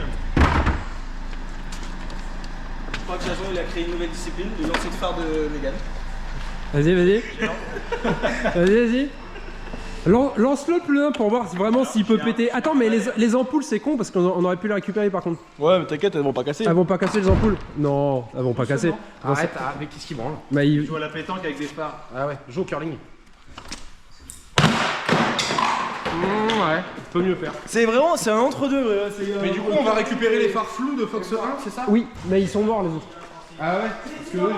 Speaker 9: Je crois que Jason il a créé une nouvelle discipline, de lancer de phare de Mégane.
Speaker 1: Vas-y. Vas-y. Lance-le plus un pour voir vraiment s'il peut péter. Attends, mais les ampoules, c'est con parce qu'on aurait pu les récupérer par contre.
Speaker 6: ouais, mais t'inquiète, elles vont pas casser.
Speaker 1: Elles vont pas casser les ampoules? Non, elles vont pas casser.
Speaker 8: Arrête, avec qu'est-ce qui branle?
Speaker 1: Bah,
Speaker 4: Tu joues à la pétanque avec des phares.
Speaker 8: Ah ouais, joue au curling.
Speaker 1: ouais, peut mieux faire.
Speaker 6: C'est vraiment, c'est un entre-deux.
Speaker 4: Mais du coup, on va récupérer les phares flous de Fox 1, c'est ça?
Speaker 1: Oui, mais ils sont morts les autres.
Speaker 4: Ah ouais? Parce que eux,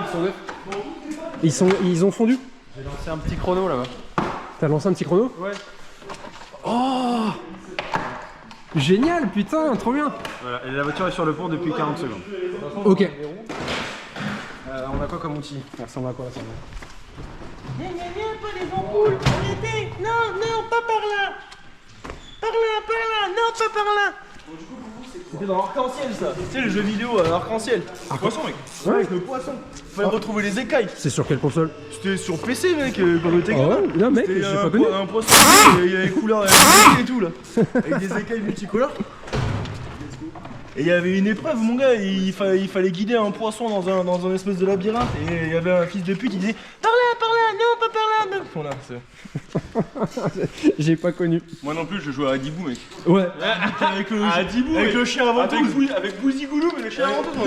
Speaker 4: ils sont neufs.
Speaker 1: Ils ont fondu.
Speaker 8: J'ai lancé un petit chrono là-bas.
Speaker 1: T'as lancé un petit chrono?
Speaker 6: Ouais.
Speaker 1: Oh! Génial, putain, trop bien.
Speaker 4: Voilà, et la voiture est sur le pont depuis 40 secondes.
Speaker 1: Ok.
Speaker 8: On a quoi comme outil?
Speaker 1: Ça ressemble à quoi ça?
Speaker 10: Pas les ampoules, arrêtez. Non, pas par là. Non, pas par là.
Speaker 6: C'était dans l'arc-en-ciel ça. Tu sais, le jeu vidéo arc-en-ciel.
Speaker 5: Poisson, mec.
Speaker 6: Ouais, avec le poisson. Fallait retrouver les écailles.
Speaker 1: C'est sur quelle console?
Speaker 6: C'était sur PC, mec, quand on était
Speaker 1: Oh,
Speaker 6: gamin.
Speaker 1: non, mec,
Speaker 6: C'était
Speaker 1: j'ai pas connu.
Speaker 6: un poisson, il y avait les couleurs et tout là. Avec des écailles multicolores. Et il y avait une épreuve, mon gars, il fallait guider un poisson dans un espèce de labyrinthe. Et il y avait un fils de pute, il disait par là, non, pas par là. Non. Voilà,
Speaker 1: J'ai pas connu.
Speaker 5: Moi non plus, je joue à Adibou, mec.
Speaker 1: Ouais.
Speaker 6: avec le,
Speaker 5: Adibou,
Speaker 6: avec
Speaker 5: mec.
Speaker 6: le chien avant tout.
Speaker 5: Avec Bouzy Gouloum et le chien avant tout.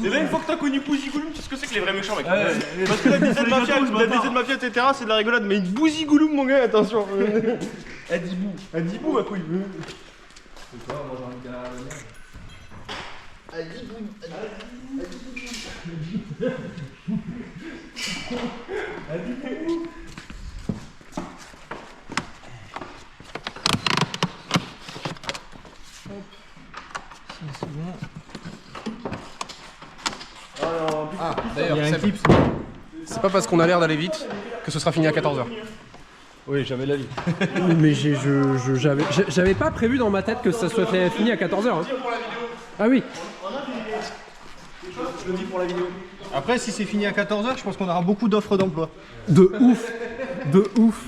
Speaker 5: Et là, une fois que t'as connu Bouzy Gouloum, tu sais ce que c'est que les vrais méchants, mec. Parce que la DZ Mafia, etc., c'est de la rigolade. Mais Bouzy Gouloum, mon gars, attention. Adibou, ma couille.
Speaker 8: Ah, d'ailleurs, c'est pas parce qu'on a l'air d'aller vite que ce sera fini à 14h.
Speaker 9: Oui, jamais de la vie.
Speaker 1: Mais j'avais pas prévu dans ma tête que ça soit fini à 14h. Hein. Ah oui.
Speaker 9: Je le dis pour la vidéo. Après, si c'est fini à 14h, je pense qu'on aura beaucoup d'offres d'emploi.
Speaker 1: De ouf. De ouf.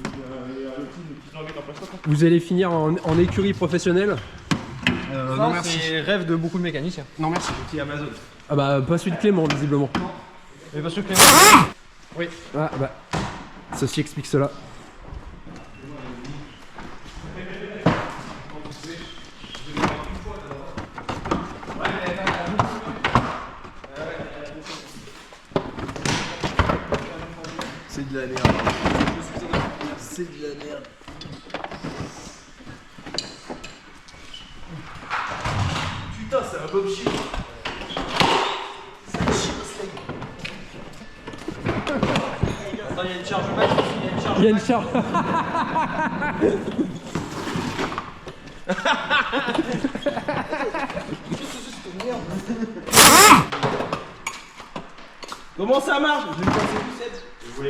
Speaker 1: Vous allez finir en écurie professionnelle?
Speaker 9: Non, merci. C'est le rêve de beaucoup de mécaniciens.
Speaker 8: Non, merci.
Speaker 9: Petit Amazon.
Speaker 1: Ah bah, pas celui de Clément, visiblement.
Speaker 9: Mais pas celui de Clément. Oui.
Speaker 1: Ah bah, ceci explique cela.
Speaker 6: C'est de la merde. C'est de la merde. Putain, c'est un bob shit.
Speaker 9: Il y a une charge back,
Speaker 1: Il y a une charge.
Speaker 10: Comment ça marche?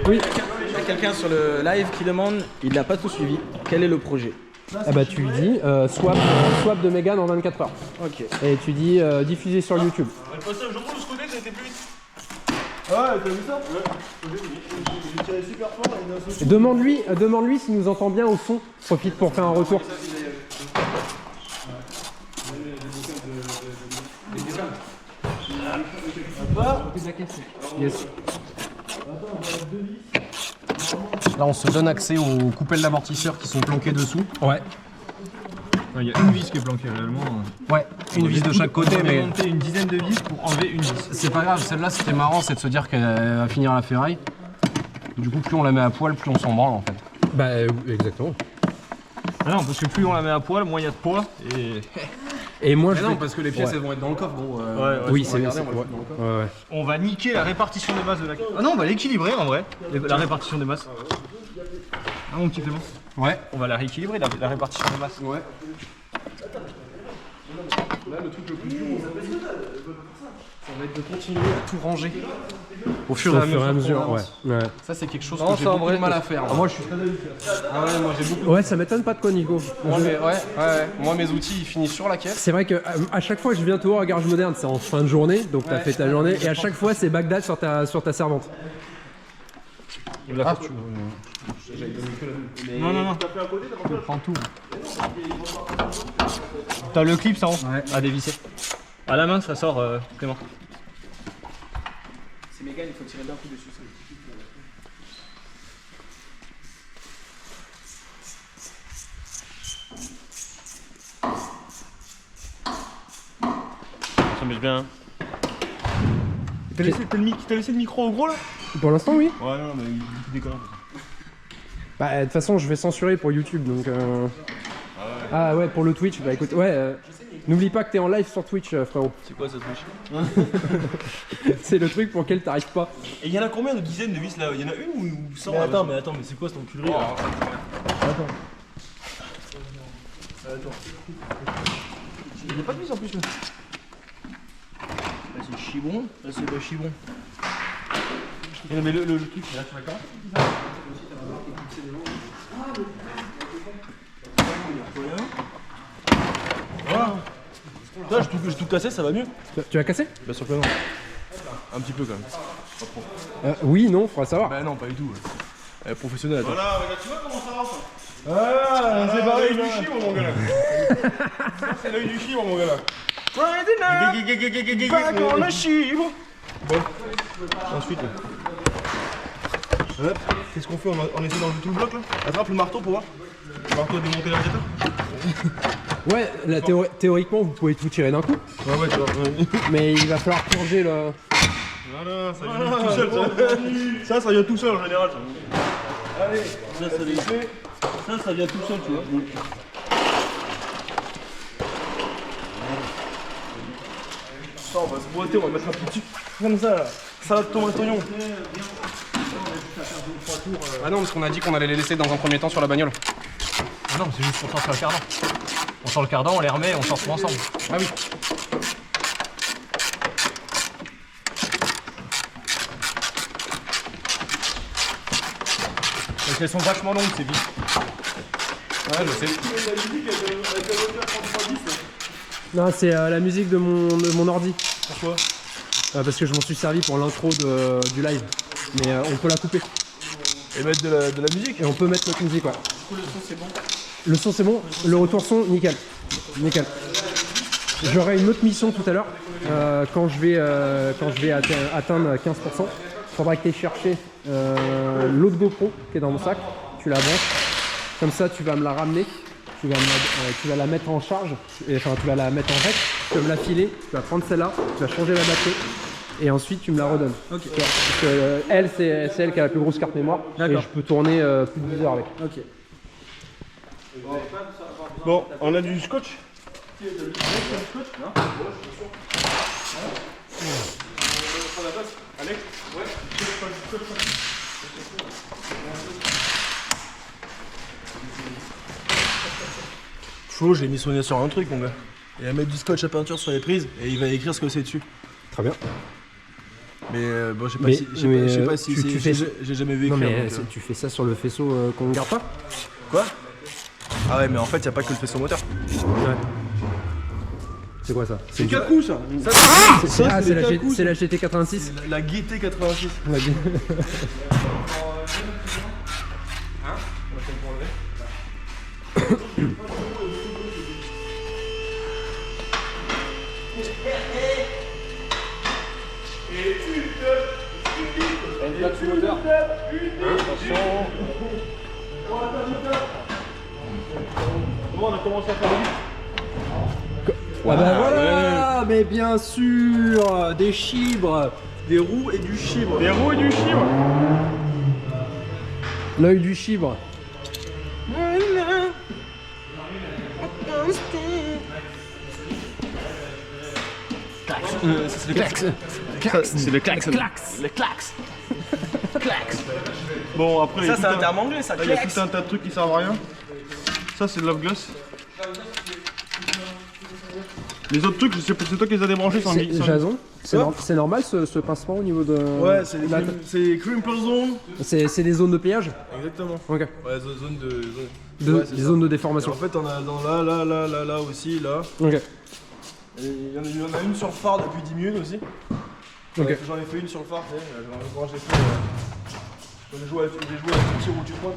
Speaker 1: Oui.
Speaker 10: Il y a quelqu'un sur le live qui demande, il n'a pas tout suivi. Quel est le projet?
Speaker 1: Ah bah tu lui dis swap de Mégane en 24 heures.
Speaker 10: Ok.
Speaker 1: Et tu dis diffuser sur YouTube.
Speaker 5: On va le passer un jour de ce côté, ça a été plus vite.
Speaker 6: Ah, t'as vu ça? Ouais. J'ai tiré super fort et d'un seul coup.
Speaker 1: Demande-lui s'il nous entend bien au son. Profite pour faire un retour. Yes.
Speaker 8: Là, on se donne accès aux coupelles d'amortisseurs qui sont planquées dessous.
Speaker 1: Ouais.
Speaker 9: Il y a une vis qui est planquée réellement.
Speaker 8: Ouais, une vis de chaque côté,
Speaker 9: On a
Speaker 8: mais
Speaker 9: monté une dizaine de vis pour enlever une vis.
Speaker 8: c'est pas grave. Celle-là, ce qui est marrant, c'est de se dire qu'elle va finir à la ferraille. Du coup, plus on la met à poil, plus on s'en branle en fait.
Speaker 1: Bah exactement.
Speaker 9: Ah non, parce que plus on la met à poil, moins il y a de poids.
Speaker 1: Et moi
Speaker 8: Mais
Speaker 1: je
Speaker 8: non,
Speaker 1: vais...
Speaker 8: parce que les pièces
Speaker 1: Ouais.
Speaker 8: elles vont être dans le coffre. Bon,
Speaker 1: Oui,
Speaker 8: on va
Speaker 1: c'est
Speaker 8: regarder,
Speaker 1: c'est-
Speaker 8: on va le
Speaker 1: ouais.
Speaker 8: foutre dans le coffre.
Speaker 1: Ouais, ouais.
Speaker 9: On va niquer la répartition des masses de la caisse. Ah non, on va l'équilibrer en vrai, la répartition des masses. Ah mon petit Clément.
Speaker 8: Ouais.
Speaker 9: On va la rééquilibrer, la répartition des masses.
Speaker 8: Ouais.
Speaker 6: Là, le truc le plus dur,
Speaker 8: Ça va être de continuer à tout ranger au fur et à mesure. qu'on
Speaker 1: ouais.
Speaker 8: avance.
Speaker 1: Ouais.
Speaker 8: Ça, c'est quelque chose
Speaker 9: Non,
Speaker 8: que j'ai
Speaker 9: ça, en
Speaker 8: beaucoup
Speaker 9: vrai,
Speaker 8: de mal à faire.
Speaker 9: moi je suis très
Speaker 8: Ah ouais, moi j'ai beaucoup.
Speaker 1: Ouais, ça m'étonne pas de quoi, Nico.
Speaker 8: Moi, mes outils ils finissent sur la caisse.
Speaker 1: C'est vrai que à chaque fois que je viens te voir au garage moderne, c'est en fin de journée, donc t'as fait ta journée, et à chaque fois c'est Bagdad sur ta servante.
Speaker 8: Ah,
Speaker 9: Non. Je prends tout. T'as le clip ça à dévisser. À la main ça sort Clément.
Speaker 10: C'est Mégane, il faut tirer d'un coup dessus.
Speaker 5: Ça marche bien. T'as laissé le micro au gros là?
Speaker 1: Pour l'instant, oui.
Speaker 5: Ouais, non, mais il déconne.
Speaker 1: Bah, de toute façon, je vais censurer pour YouTube, donc... Ah ouais, pour le Twitch, bah écoute, ouais... N'oublie pas que t'es en live sur Twitch, frérot.
Speaker 5: C'est quoi cette Twitch?
Speaker 1: C'est le truc pour lequel t'arrives pas.
Speaker 5: Et il y en a combien de dizaines de vis là? Il y en a une ou 100?
Speaker 6: Mais attends, mais c'est quoi cette enculerie là?
Speaker 5: Il n'y a pas de vis en plus là.
Speaker 10: Là c'est chibon, là c'est le chibon.
Speaker 5: Mais le truc, c'est là sur la carte. Voilà. Là, je tout cassé, ça va mieux?
Speaker 1: Tu vas casser?
Speaker 5: Bien sûr que non. Un petit peu quand même.
Speaker 1: Oui, non, faudra savoir.
Speaker 5: Bah non, pas du tout. Elle est professionnelle, attends. Voilà, regarde, tu vois comment ça rentre? Ah, c'est pas l'œil du chibre, mon gars là. Ça, c'est l'œil du chibre, mon gars là. Back on the chibre. Bon, ensuite, hop, qu'est-ce qu'on fait? On essaie d'enlever tout le bloc là? Attrape le marteau pour voir. Le marteau a démonté le radiateur.
Speaker 1: Ouais, là, théoriquement, vous pouvez tout tirer d'un coup,
Speaker 5: Ouais, tu vois.
Speaker 1: mais il va falloir purger le...
Speaker 5: Voilà, ça vient tout seul. Ça vient tout seul en général. Allez, ça vient tout seul, tu vois. Ça, on va se boiter, on va mettre un petit truc comme ça là. Salade tomate oignon.
Speaker 8: Ah non, parce qu'on a dit qu'on allait les laisser dans un premier temps sur la bagnole.
Speaker 7: Ah non, c'est juste pour sortir le cardan. On sort le cardan, on les remet et on sort tout ensemble.
Speaker 8: Ah oui.
Speaker 7: Parce qu'elles sont vachement longues, ces vis.
Speaker 8: Ouais, je sais.
Speaker 1: Non, c'est la musique de mon ordi.
Speaker 5: Pourquoi?
Speaker 1: Parce que je m'en suis servi pour l'intro du live. Mais on peut la couper.
Speaker 5: Et mettre de la musique?
Speaker 1: Et on peut mettre notre musique, ouais.
Speaker 7: Du coup, le son c'est bon.
Speaker 1: Le son c'est bon, le retour son, nickel. Nickel. J'aurai une autre mission tout à l'heure. Quand je vais atteindre 15%, il faudra que tu aies cherché l'autre GoPro qui est dans mon sac. Tu la branches. Comme ça, tu vas me la ramener. Tu vas la mettre en charge. Enfin, tu vas la mettre en rec. Tu vas me la filer. Tu vas prendre celle-là. Tu vas changer la batterie. Et ensuite, tu me la redonnes.
Speaker 9: Ok.
Speaker 1: Parce que elle, c'est elle qui a la plus grosse carte mémoire. Et
Speaker 9: D'accord.
Speaker 1: je peux tourner plus de 10 heures avec.
Speaker 9: Ok.
Speaker 5: Bon, on a du scotch. Alex? Ouais. Flo, j'ai mis son nez sur un truc, mon gars. Il va mettre du scotch à peinture sur les prises et il va écrire ce que c'est dessus.
Speaker 1: Très bien.
Speaker 5: Mais bon, je sais pas
Speaker 1: Mais-
Speaker 5: si,
Speaker 1: mais,
Speaker 5: je sais pas si
Speaker 1: tu
Speaker 5: c'est.
Speaker 1: fais-
Speaker 5: J'ai jamais vu
Speaker 1: Non
Speaker 5: écrire.
Speaker 1: mais
Speaker 5: donc,
Speaker 1: tu fais ça sur le faisceau qu'on ne garde pas.
Speaker 5: Quoi? Ah ouais, mais en fait, y a pas que le faisceau moteur.
Speaker 1: Ouais. C'est quoi ça?
Speaker 5: C'est Kakou, ça.
Speaker 1: C'est la GT86.
Speaker 5: La GT 86.
Speaker 1: La G-
Speaker 7: Une plaque sous moteur.
Speaker 5: Attention. Bon, on a commencé à faire vite.
Speaker 9: Ah bah voilà, mais bien sûr, des chibres, des roues et du chibre.
Speaker 5: Des roues et du chibre.
Speaker 1: L'œil du chibre.
Speaker 5: C'est le clax. C'est le clax.
Speaker 7: Le clax. Clax.
Speaker 5: Bon, après,
Speaker 9: Ça, c'est un terme anglais, ça.
Speaker 5: il y a tout un tas de trucs qui servent à rien. Ça, c'est de Love Gloss. Les autres trucs, c'est toi qui les as débranchés sans
Speaker 1: Jason,
Speaker 5: Quoi
Speaker 1: c'est normal ce pincement au niveau de.
Speaker 5: Ouais, c'est
Speaker 1: la-
Speaker 5: les Crimple Zone.
Speaker 1: C'est des zones de pliage.
Speaker 5: Exactement.
Speaker 1: Ok.
Speaker 5: Ouais, zone de.
Speaker 1: Des
Speaker 5: c'est ça.
Speaker 1: zones de
Speaker 5: Et
Speaker 1: déformation.
Speaker 5: en fait, on a dans là aussi, là.
Speaker 1: Ok.
Speaker 5: Et il y en a une sur le phare depuis 10 minutes aussi.
Speaker 1: Ok.
Speaker 5: J'en ai fait une sur le phare, tu sais. Quand j'ai fait. J'ai joué avec le petit roue du pointe.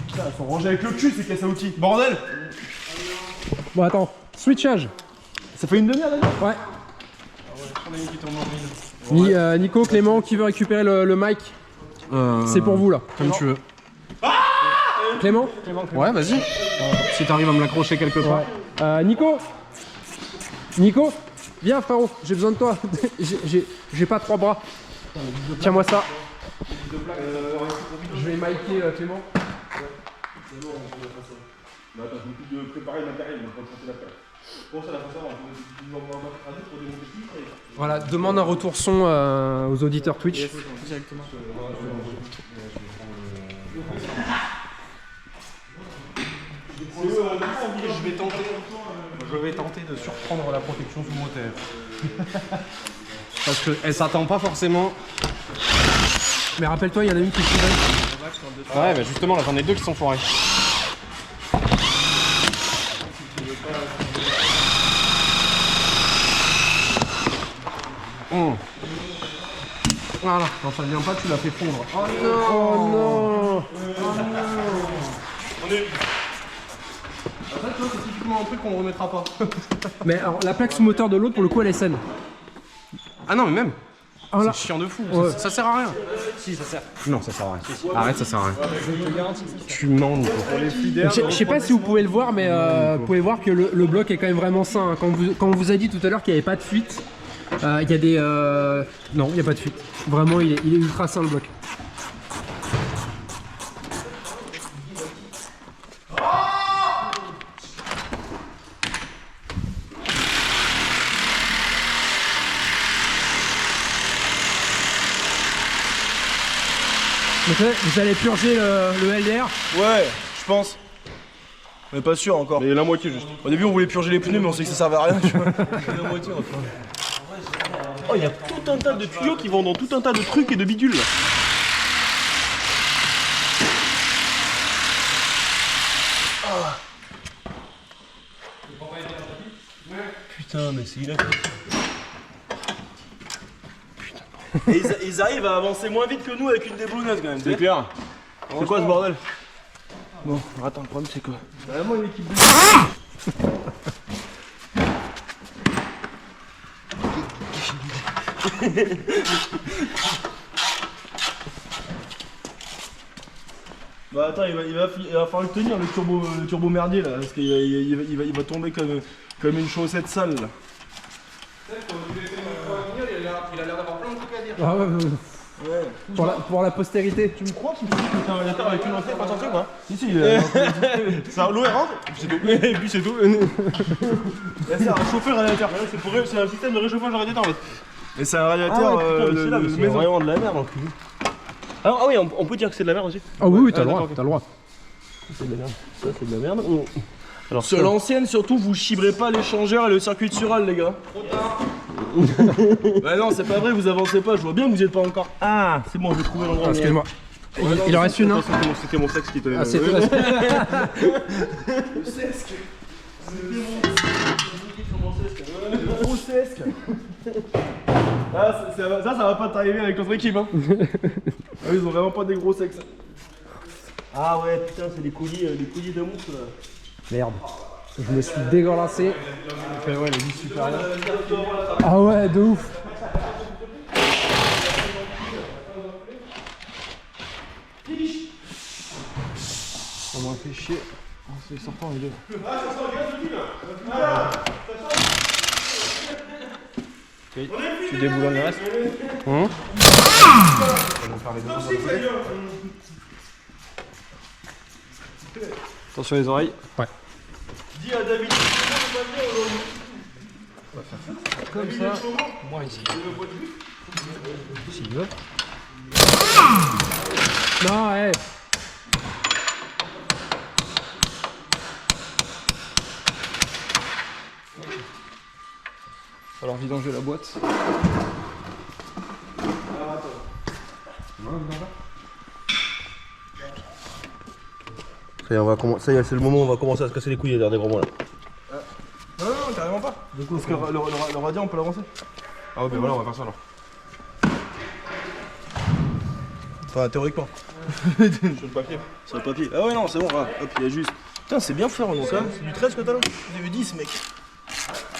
Speaker 5: Putain, elles sont rangées avec le cul, ces caisses à outils. Bordel!
Speaker 1: Bon attends, switchage.
Speaker 5: Ça fait une demi-heure d'ailleurs?
Speaker 1: Ouais.
Speaker 5: On a une qui tourne en ville.
Speaker 1: Nico, Clément, qui veut récupérer le mic? C'est pour vous là.
Speaker 8: Comme tu veux.
Speaker 1: Clément?
Speaker 8: Ouais, vas-y. Si t'arrives à me l'accrocher quelque part.
Speaker 1: Ouais. Nico? Nico? Viens frérot, j'ai besoin de toi. J'ai pas 3 bras. Tiens-moi ça. Je vais micer Clément.
Speaker 5: Bah attends, je m'occupe de préparer le matériel, donc on va passer la place. Bon, ça, la façon, on va mettre un autre pour démonter tout.
Speaker 1: Voilà, demande un retour son aux auditeurs Twitch.
Speaker 9: Directement.
Speaker 8: Je vais tenter de surprendre la protection sous moteur. Parce qu'elle s'attend pas forcément.
Speaker 1: Mais rappelle-toi, il y en a une qui est fourrée.
Speaker 8: Ouais, bah justement, là j'en ai deux qui sont foirés. Voilà, quand ça vient pas, tu la fais fondre.
Speaker 1: Oh non!
Speaker 8: En fait, c'est typiquement un truc qu'on remettra pas.
Speaker 1: Mais alors, la plaque sous moteur de l'autre, pour le coup, elle est saine.
Speaker 8: Ah non, mais même.
Speaker 1: Ah, là.
Speaker 8: C'est chiant de fou.
Speaker 1: Ouais.
Speaker 8: Ça sert à rien.
Speaker 9: Si, ça sert.
Speaker 8: Non, ça sert à rien. Arrête, ça sert à rien.
Speaker 9: Je te garantis que ça sert.
Speaker 8: Tu mens, Nico.
Speaker 1: Je sais pas si vous pouvez le voir, mais vous pouvez voir que le bloc est quand même vraiment sain. Hein. Quand on vous a dit tout à l'heure qu'il n'y avait pas de fuite, il y a des... Non, il n'y a pas de fuite. Vraiment, il est ultra sain le bloc. Vous allez purger le LDR?
Speaker 11: Ouais, je pense. On est pas sûr encore.
Speaker 5: Mais la moitié juste.
Speaker 11: Au début on voulait purger les pneus mais on sait que ça servait à rien, tu vois.
Speaker 5: La moitié encore. Oh, il y a tout un tas de tuyaux qui vont dans tout un tas de trucs et de bidules là. Putain, mais c'est inacceptable.
Speaker 11: Et ils arrivent à avancer moins vite que nous avec une déboulonneuse quand même.
Speaker 5: C'est clair. C'est quoi ce bordel? Bon, attends, le problème c'est quoi?
Speaker 11: Vraiment une équipe de... Bah attends, il va falloir le tenir le turbo merdier là, parce qu'il va tomber comme une chaussette sale là.
Speaker 4: Il a l'air d'avoir plein de trucs à dire.
Speaker 1: Ah ouais. Pour la postérité.
Speaker 11: Tu me crois qu'il c'est un radiateur avec une entrée pas sortie quoi? Si, ça l'eau elle rentre, c'est tout. Et puis c'est tout. Ça sert à chauffer le radiateur. C'est un système de réchauffage de radiateur en fait. Et c'est un radiateur de maison.
Speaker 5: Vraiment de la merde en plus. Ah oui, on peut dire que c'est de la merde aussi.
Speaker 1: Ah oui, t'as le droit, t'as le droit.
Speaker 5: C'est de la merde. Ça c'est de la merde.
Speaker 11: Alors sur l'ancienne surtout vous chibrez pas l'échangeur et le circuit de Sural les gars. Trop tard. Bah non c'est pas vrai, vous avancez pas, je vois bien que vous y êtes pas encore.
Speaker 5: Ah c'est bon, je vais trouver l'endroit.
Speaker 1: Excuse-moi. Il en reste une, hein?
Speaker 5: C'était mon sexe qui te...
Speaker 1: Ah c'est toi.
Speaker 11: Le sesque. Le gros sesque. Ah, ça va pas t'arriver avec notre équipe hein. Ah, ils ont vraiment pas des gros sexes.
Speaker 5: Ah ouais putain c'est des coulis de mousse là.
Speaker 1: Merde. Je me suis dégueulassé.
Speaker 11: Ouais les vis supérieures.
Speaker 1: Ah ouais, de ouf.
Speaker 11: On m'a fait chier. C'est sortant les deux.
Speaker 5: Ah ça sent le gaz de là.
Speaker 11: Tu déboulonnes le reste. Attention les oreilles.
Speaker 1: Ouais.
Speaker 11: Dis à David,
Speaker 8: Comme ça. Moi ici. S'il veut.
Speaker 1: Non, ouais.
Speaker 11: alors vidanger la boîte.
Speaker 5: Ça y est, ça y est, c'est le moment où on va commencer à se casser les couilles derrière des gros mots là.
Speaker 11: Non, carrément pas. Du coup, parce que le radiant, on peut l'avancer.
Speaker 5: Ah ouais, ben voilà, on va faire ça alors.
Speaker 11: Enfin, théoriquement.
Speaker 5: Sur le papier.
Speaker 11: Sur le papier. Ah ouais, non, c'est bon, hop, il y a juste. Putain, c'est bien fait, Renault, ça. C'est du 13 que t'as là? J'ai vu 10, mec.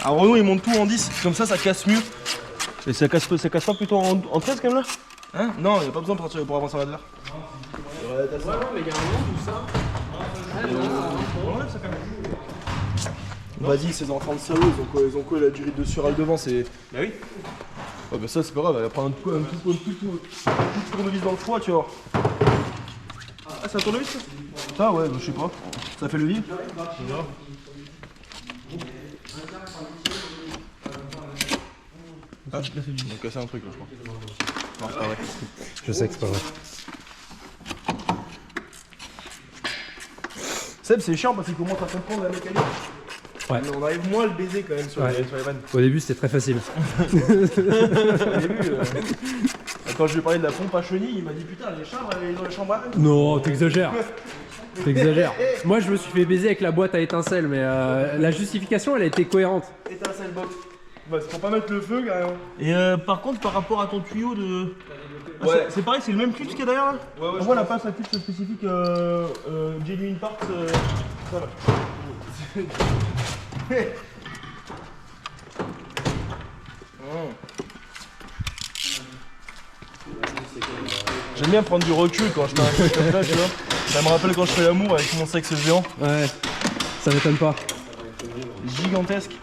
Speaker 11: Ah, Renault, il monte tout en 10. Comme ça casse mieux.
Speaker 5: Et ça casse pas plutôt en 13 quand même là?
Speaker 11: Hein? Non, il a pas besoin pour avancer à l'heure.
Speaker 4: Ouais, mais il y a un nom, tout ça.
Speaker 11: Vas-y, ces enfants de salaud, ils ont quoi la durée de Sural devant, c'est.
Speaker 5: Bah oui.
Speaker 11: Ouais, bah ça, c'est pas grave, elle va prendre un tout tournevis dans le foie, tu vois.
Speaker 5: Ah, c'est un tournevis ça?
Speaker 11: Ça, ouais, bah, je sais pas. Ça fait le vide.
Speaker 5: Ah, là c'est du. On a cassé un truc là, je crois. Non, c'est pas vrai.
Speaker 1: Je sais que c'est pas vrai.
Speaker 11: Seb, c'est chiant parce qu'il commence à comprendre la mécanique.
Speaker 1: Ouais.
Speaker 11: Mais on arrive moins à le baiser quand même sur les vannes.
Speaker 1: Au début, c'était très facile.
Speaker 11: Au début, quand je lui ai parlé de la pompe à chenilles, il m'a dit putain, les chambres, ils ont les chambres à eux.
Speaker 1: Non, t'exagères. T'exagères. Moi, je me suis fait baiser avec la boîte à étincelles, mais la justification, elle a été cohérente.
Speaker 11: Étincelle box. Bah, c'est pour pas mettre le feu carrément.
Speaker 5: Et par contre, par rapport à ton tuyau de. Ah,
Speaker 11: Ouais.
Speaker 5: c'est pareil, c'est le même clip qu'il y a derrière là?
Speaker 11: Ouais,
Speaker 5: on voit la passe, la clip spécifique Genuine Parts. Ça va.
Speaker 11: J'aime bien prendre du recul quand je fais un truc comme ça, tu vois. Ça me rappelle quand je fais l'amour avec mon sexe géant.
Speaker 1: Ouais, ça m'étonne pas.
Speaker 11: Gigantesque.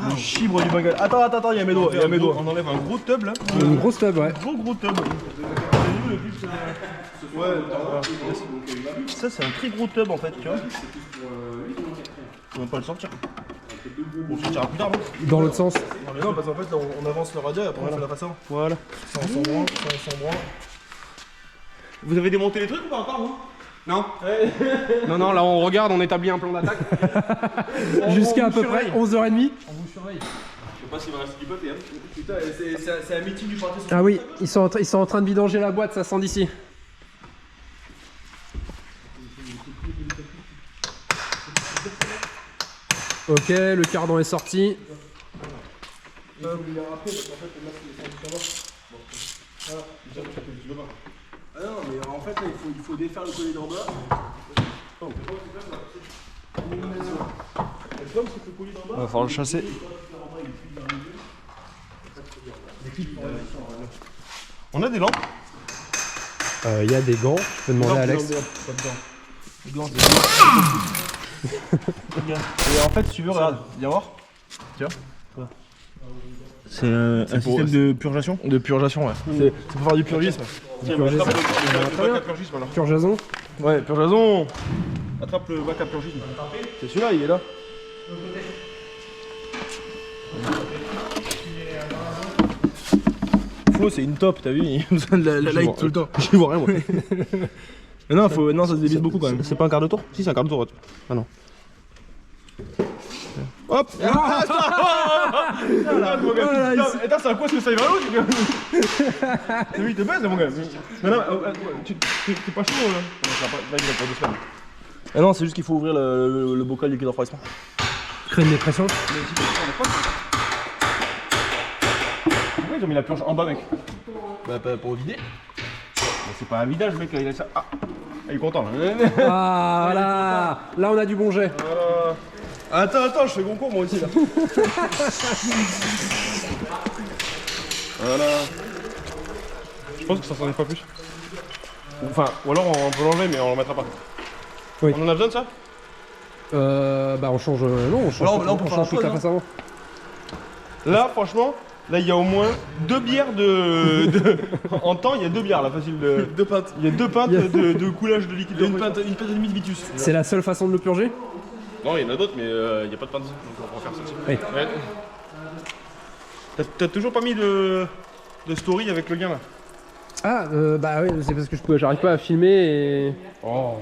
Speaker 11: Le chibre du Bengale. Attends, il y a mes doigts. On enlève un gros tub là.
Speaker 1: Une grosse tub, ouais.
Speaker 11: Gros tub. Ouais, ça c'est un très gros tub en fait, tu vois. Je peux même pas le sortir. On le sortira plus tard, non?
Speaker 1: Dans l'autre sens.
Speaker 11: Non, mais non, parce qu'en fait là on avance le radiateur et après on fait la façon.
Speaker 5: Voilà.
Speaker 11: Ça on s'en branle, Vous avez démonté les trucs ou pas encore vous?
Speaker 8: Non. Non, là on regarde, on établit un plan d'attaque.
Speaker 1: Jusqu'à à peu près 11h30.
Speaker 11: On vous surveille. Je sais pas s'il va rester du papier. Hein. Putain, c'est un meeting du parti.
Speaker 1: Ah oui, ils sont en train de vidanger la boîte, ça sent d'ici. Ok, le cardan est sorti.
Speaker 11: Ah non, mais en fait, là, il faut défaire le collier d'en bas.
Speaker 5: Il va falloir le chasser. On a des lampes.
Speaker 1: Il y a des gants, je peux demander à Alex.
Speaker 11: Et en fait, si tu veux, regarde, viens voir. Tiens. C'est un système de purgation. De purgation, ouais. C'est pour faire du purgisme. Tiens, attrape le bac à purgisme alors.
Speaker 1: Purjason.
Speaker 11: Ouais, purjason. Attrape le bac à purgisme. C'est celui-là, il est là. Flo, c'est une top, t'as vu? Il a besoin de la light tout le temps. J'y vois rien, moi. Mais non, non, ça se délise beaucoup quand même. C'est pas un quart de tour? Si, c'est un quart de tour. Ah non. Hop! Attends, c'est à quoi ce que ça y va l'autre? T'as vu, il te baise, mon gars. Non, non, t'es pas chaud là? Vas-y, il va pour 2 semaines. Ah non, c'est juste qu'il faut ouvrir le bocal liquide refroidissement.
Speaker 1: Créer une dépression.
Speaker 11: Pourquoi ils ont mis la purge en bas, mec? Bah, pour vider. C'est pas un vidage, mec, il a ça. Ah, il est content là.
Speaker 1: Ah, voilà. Là, on a du bon jet.
Speaker 11: Voilà. Attends, je fais bon cours moi aussi là. Voilà. Je pense que ça s'en est pas plus. Enfin, ou alors on peut l'enlever mais on le mettra pas.
Speaker 1: Oui.
Speaker 11: On en a besoin de ça?
Speaker 1: Bah on change. Non, on change,
Speaker 11: Là, on peut faire
Speaker 1: change toute la
Speaker 11: pause,
Speaker 1: face avant.
Speaker 11: Là, franchement, là il y a au moins 2 bières de... En temps, il y a 2 bières là, facile de... 2 pintes. Il y a 2 pintes de coulage de liquide. Une pinte et demie de Vitus.
Speaker 1: C'est la seule façon de le purger?
Speaker 11: Non, il y en a d'autres, mais il n'y a pas de pinte, donc on va faire ça aussi.
Speaker 1: Oui.
Speaker 11: Ouais. T'as toujours pas mis de story avec le gain là?
Speaker 1: Ah, bah oui, c'est parce que j'arrive pas à filmer et...
Speaker 11: Oh.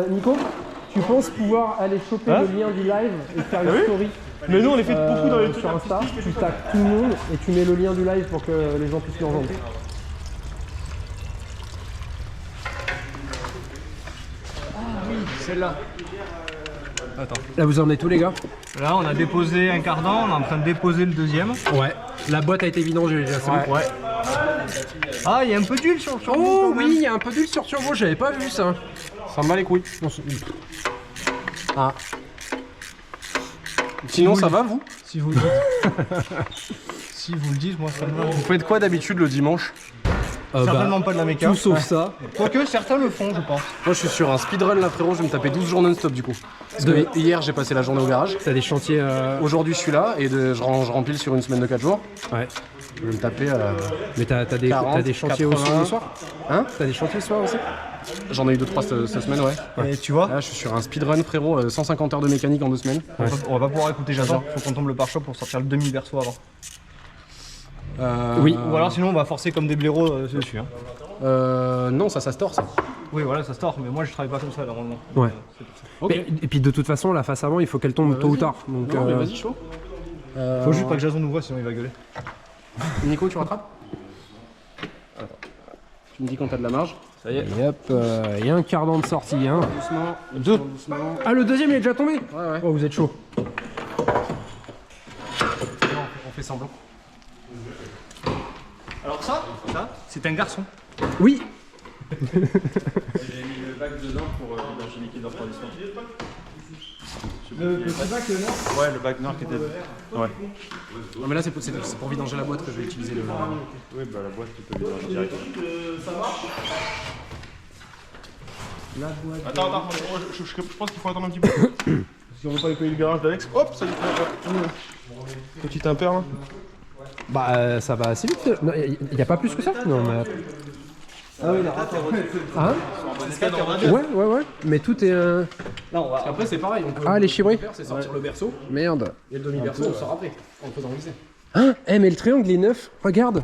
Speaker 1: Nico, tu penses pouvoir aller choper le lien du live et faire une story?
Speaker 11: Mais nous on les fait beaucoup dans les trucs
Speaker 1: sur Insta, tu tags tout le monde et tu mets le lien du live pour que les gens puissent nous rejoindre.
Speaker 7: Celle-là. Attends.
Speaker 1: Là vous en êtes tous les gars?
Speaker 7: Là on a déposé un cardan, on est en train de déposer le deuxième.
Speaker 1: Ouais. La boîte a été vidangée déjà, c'est bon.
Speaker 7: Ouais. Ah, il y a un peu d'huile sur le turbo.
Speaker 1: Oh oui, il y a un peu d'huile sur turbo, j'avais pas vu ça.
Speaker 8: Ça me bat les couilles.
Speaker 1: Ah.
Speaker 8: Sinon ça va vous?
Speaker 7: Si vous le dites. Si vous le dites, moi ça me va.
Speaker 8: Vous faites quoi d'habitude le dimanche?
Speaker 7: Certainement pas de la méca.
Speaker 1: Tout sauf ça.
Speaker 7: Quoique certains le font, je pense.
Speaker 8: Moi je suis sur un speedrun là frérot, je vais me taper 12 jours non-stop du coup. Parce que hier j'ai passé la journée au garage.
Speaker 1: T'as des chantiers...
Speaker 8: Aujourd'hui je suis là et je rempile sur une semaine de 4 jours.
Speaker 1: Ouais.
Speaker 8: Je vais me taper...
Speaker 1: Mais t'as des
Speaker 8: 40,
Speaker 1: chantiers
Speaker 8: 80.
Speaker 1: au soir? Hein? T'as des chantiers le soir aussi?
Speaker 8: J'en ai eu 2-3 cette semaine, ouais.
Speaker 7: Et tu vois,
Speaker 8: Là je suis sur un speedrun frérot, 150 heures de mécanique en 2 semaines.
Speaker 7: on va pas pouvoir écouter Jason. Faut qu'on tombe le pare-choc pour sortir le demi-berceau avant.
Speaker 1: Oui.
Speaker 7: Ou alors sinon on va forcer comme des blaireaux dessus. Hein.
Speaker 8: Non, ça se tord ça.
Speaker 7: Oui, voilà, ça se tord, mais moi je travaille pas comme ça normalement.
Speaker 1: Ouais.
Speaker 8: Ok.
Speaker 1: Et puis de toute façon, la face avant, il faut qu'elle tombe tôt ou tard. Donc,
Speaker 8: Non mais vas-y chaud.
Speaker 7: Faut juste pas que Jason nous voit sinon il va gueuler.
Speaker 8: Nico tu rattrapes? Tu me dis quand t'as de la marge.
Speaker 7: Ça y est.
Speaker 1: Et hop, il y a un cardan de sortie, hein.
Speaker 8: Doucement.
Speaker 1: Deux.
Speaker 8: Doucement.
Speaker 1: Ah, le deuxième il est déjà tombé?
Speaker 8: Ouais.
Speaker 1: Oh, vous êtes chaud.
Speaker 8: Non, on fait semblant.
Speaker 7: Alors ça, c'est un garçon.
Speaker 1: Oui.
Speaker 2: J'ai mis le bac dedans pour vidanger liquide refroidissement.
Speaker 11: Le bac noir?
Speaker 2: Ouais, le bac noir qui était... Ouais.
Speaker 8: Non mais là c'est pour vidanger la boîte que je vais utiliser le...
Speaker 2: Oui, bah la boîte tu peux vidanger direct.
Speaker 11: Ça marche? Attends, je pense qu'il faut attendre un petit peu. Si on veut pas déployer le garage d'Alex, hop, ça y est. Petit impair là.
Speaker 1: Bah, ça va assez vite. Il n'y a pas plus que ça? Non, mais...
Speaker 11: Ah oui, attends.
Speaker 1: Hein? Ouais. Mais tout est...
Speaker 7: Non,
Speaker 8: Après c'est pareil, on peut...
Speaker 1: Ah, les chibrés?
Speaker 8: C'est sortir le berceau,
Speaker 1: Merde.
Speaker 8: et le demi-berceau on sort après, en le faisant glisser.
Speaker 1: Hein? Eh, mais le triangle il est neuf. Regarde.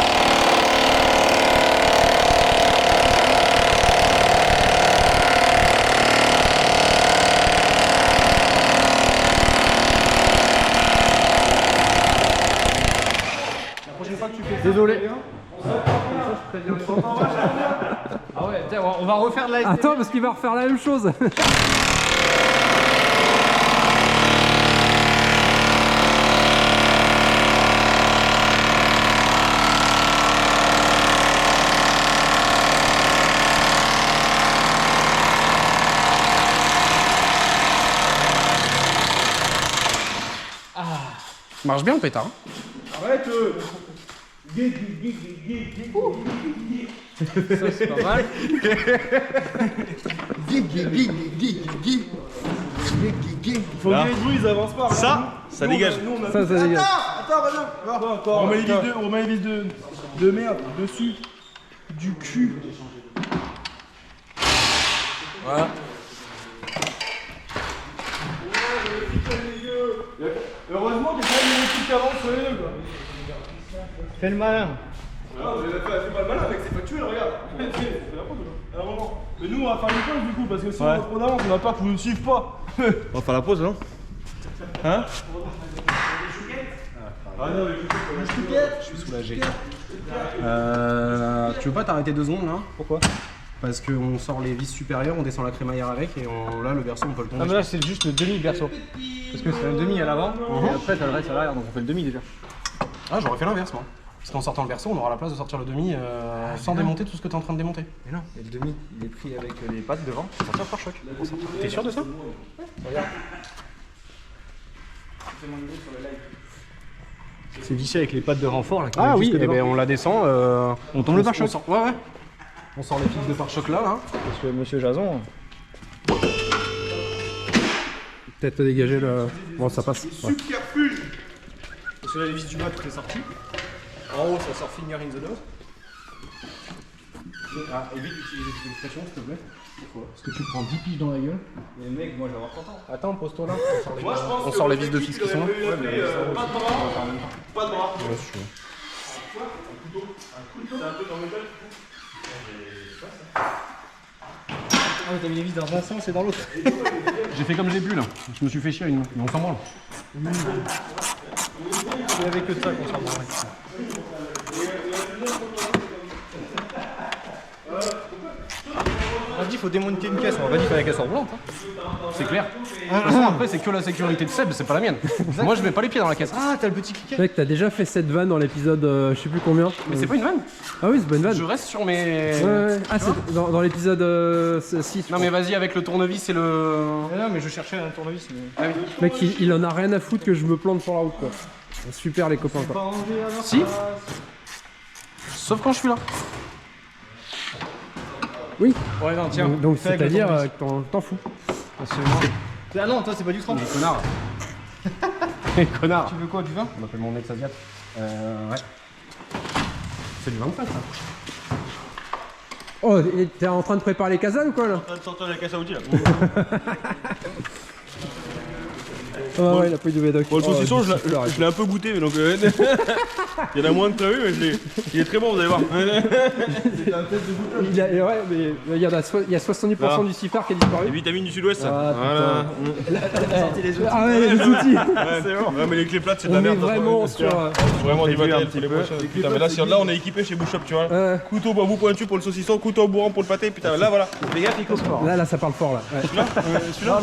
Speaker 11: pas que tu fais ça.
Speaker 9: Désolé.
Speaker 7: Ah ouais, tiens, on va refaire de la STB.
Speaker 1: Attends, parce qu'il va refaire la même chose.
Speaker 8: Marche bien le pétard.
Speaker 11: Arrête
Speaker 7: Ça, c'est pas mal.
Speaker 11: Faut que les bruits ils avancent pas.
Speaker 5: Ça dégage.
Speaker 1: Ça dégage.
Speaker 11: Attends, regarde. On met les vis de merde dessus. Du cul.
Speaker 8: Voilà.
Speaker 11: Heureusement qu'il y a quand même une équipe qui avance sur les deux, quoi.
Speaker 7: Fais le malin.
Speaker 11: Non, mais fais pas le malin avec ses factures, regarde. C'est la faute, là. À un moment. Mais nous, on va faire une pause du coup, parce que si on a trop d'avance, on a peur que vous ne suivez pas.
Speaker 5: On va faire la pause, non? Hein?
Speaker 11: Ah non, mais
Speaker 8: Je suis soulagé. Tu veux pas t'arrêter 2 secondes là? Pourquoi? Parce qu'on sort les vis supérieures, on descend la crémaillère avec et là le berceau on peut le tourner.
Speaker 7: Ah mais là c'est juste le demi berceau. Parce que c'est un demi à l'avant et après t'as le reste à l'arrière donc on fait le demi déjà.
Speaker 8: Ah j'aurais fait l'inverse moi. Parce qu'en sortant le berceau on aura la place de sortir le demi sans démonter tout ce que t'es en train de démonter.
Speaker 7: Mais non, et le demi il est pris avec les pattes devant, ça sortir par choc.
Speaker 8: T'es sûr de ça?
Speaker 7: Regarde. C'est vissé avec les pattes de renfort là. Qui
Speaker 8: Ah
Speaker 7: vont
Speaker 8: oui,
Speaker 7: jusque
Speaker 8: et
Speaker 7: devant.
Speaker 8: ben on la descend.
Speaker 7: On tombe le pare-choc.
Speaker 8: Ouais ouais. On sort les fils de pare-choc là.
Speaker 7: Parce que monsieur Jason.
Speaker 1: Peut-être te dégager le. Bon, ça passe. Ouais.
Speaker 11: subterfuge. Parce que là, les vis du bas, tout est sorti. En haut, ça sort finger in the nose.
Speaker 8: Ah, évite d'utiliser cette expression s'il te plaît. Parce que tu prends 10 piges dans la gueule.
Speaker 7: Mais mec, moi je vais avoir content.
Speaker 8: Attends, pose-toi là.
Speaker 11: Moi, je pense
Speaker 8: On
Speaker 11: que
Speaker 8: sort les
Speaker 11: le
Speaker 8: vis de
Speaker 11: type
Speaker 8: fixe
Speaker 11: qui
Speaker 8: qui sont là.
Speaker 11: aurait eu pas de bras. Pas de bras.
Speaker 8: Ouais, si tu veux.
Speaker 11: C'est un peu dans le métal, du coup.
Speaker 7: Ah mais t'as mis les vis dans un sens et dans l'autre.
Speaker 8: J'ai fait comme j'ai pu là. Je me suis fait chier à une main. Mais on s'en branle.
Speaker 7: C'est avec que ça qu'on s'en branle. On a dit faut démonter une caisse, on va pas dire que la caisse en blanc.
Speaker 8: C'est clair. De toute façon, après, c'est que la sécurité de Seb, c'est pas la mienne. Moi, je mets pas les pieds dans la caisse.
Speaker 7: Ah t'as le petit cliquet.
Speaker 1: Mec, t'as déjà fait cette vanne dans l'épisode je sais plus combien.
Speaker 8: Mais c'est pas une vanne.
Speaker 1: Ah oui, c'est pas une vanne.
Speaker 8: Je reste sur mes.
Speaker 1: Ouais. Ah, c'est dans l'épisode 6.
Speaker 8: Non, mais vas-y, avec le tournevis et le.
Speaker 7: Non mais je cherchais un tournevis mais.
Speaker 1: Mec, il en a rien à foutre que je me plante sur la route, quoi. Super, les copains, quoi.
Speaker 8: Si. Sauf quand je suis là.
Speaker 1: Oui.
Speaker 7: Ouais non tiens.
Speaker 1: Donc
Speaker 7: fais avec le
Speaker 1: c'est-à-dire
Speaker 7: tournevis.
Speaker 1: que t'en fous.
Speaker 7: Ah non toi c'est pas du 30.
Speaker 8: Mais connard. Mais connard.
Speaker 7: Tu veux quoi, du vin?
Speaker 8: On appelle mon ex asiate. Ouais. C'est du 25 ça.
Speaker 1: Oh, et t'es en train de préparer les casanes ou quoi, là?
Speaker 11: En train de sortir la caisse à outils, là.
Speaker 1: Ah ouais, il a pris du médoc.
Speaker 11: Bon, le saucisson,
Speaker 1: Oh,
Speaker 11: je l'ai un peu goûté, mais donc. Il y en a moins de prévu, mais il est très bon, vous allez voir.
Speaker 1: Il y a 70% du cifard qui a disparu.
Speaker 11: Les vitamines du sud-ouest, ça.
Speaker 1: Ah,
Speaker 11: Voilà.
Speaker 1: Ah ouais, les outils.
Speaker 11: C'est bon. Ouais, mais les clés plates, c'est de
Speaker 1: On
Speaker 11: la
Speaker 1: est
Speaker 11: merde.
Speaker 1: vraiment sur...
Speaker 11: Vraiment du matériel
Speaker 5: un
Speaker 11: pour les
Speaker 5: petit
Speaker 11: prochains. Putain, mais là, on est équipé chez Bush Shop, tu vois. Couteau bambou pointu pour le saucisson, couteau bourrant pour le pâté. Putain, là, voilà. Les gars, pique au sport.
Speaker 1: Là, ça parle fort, là. Ouais.
Speaker 11: Celui-là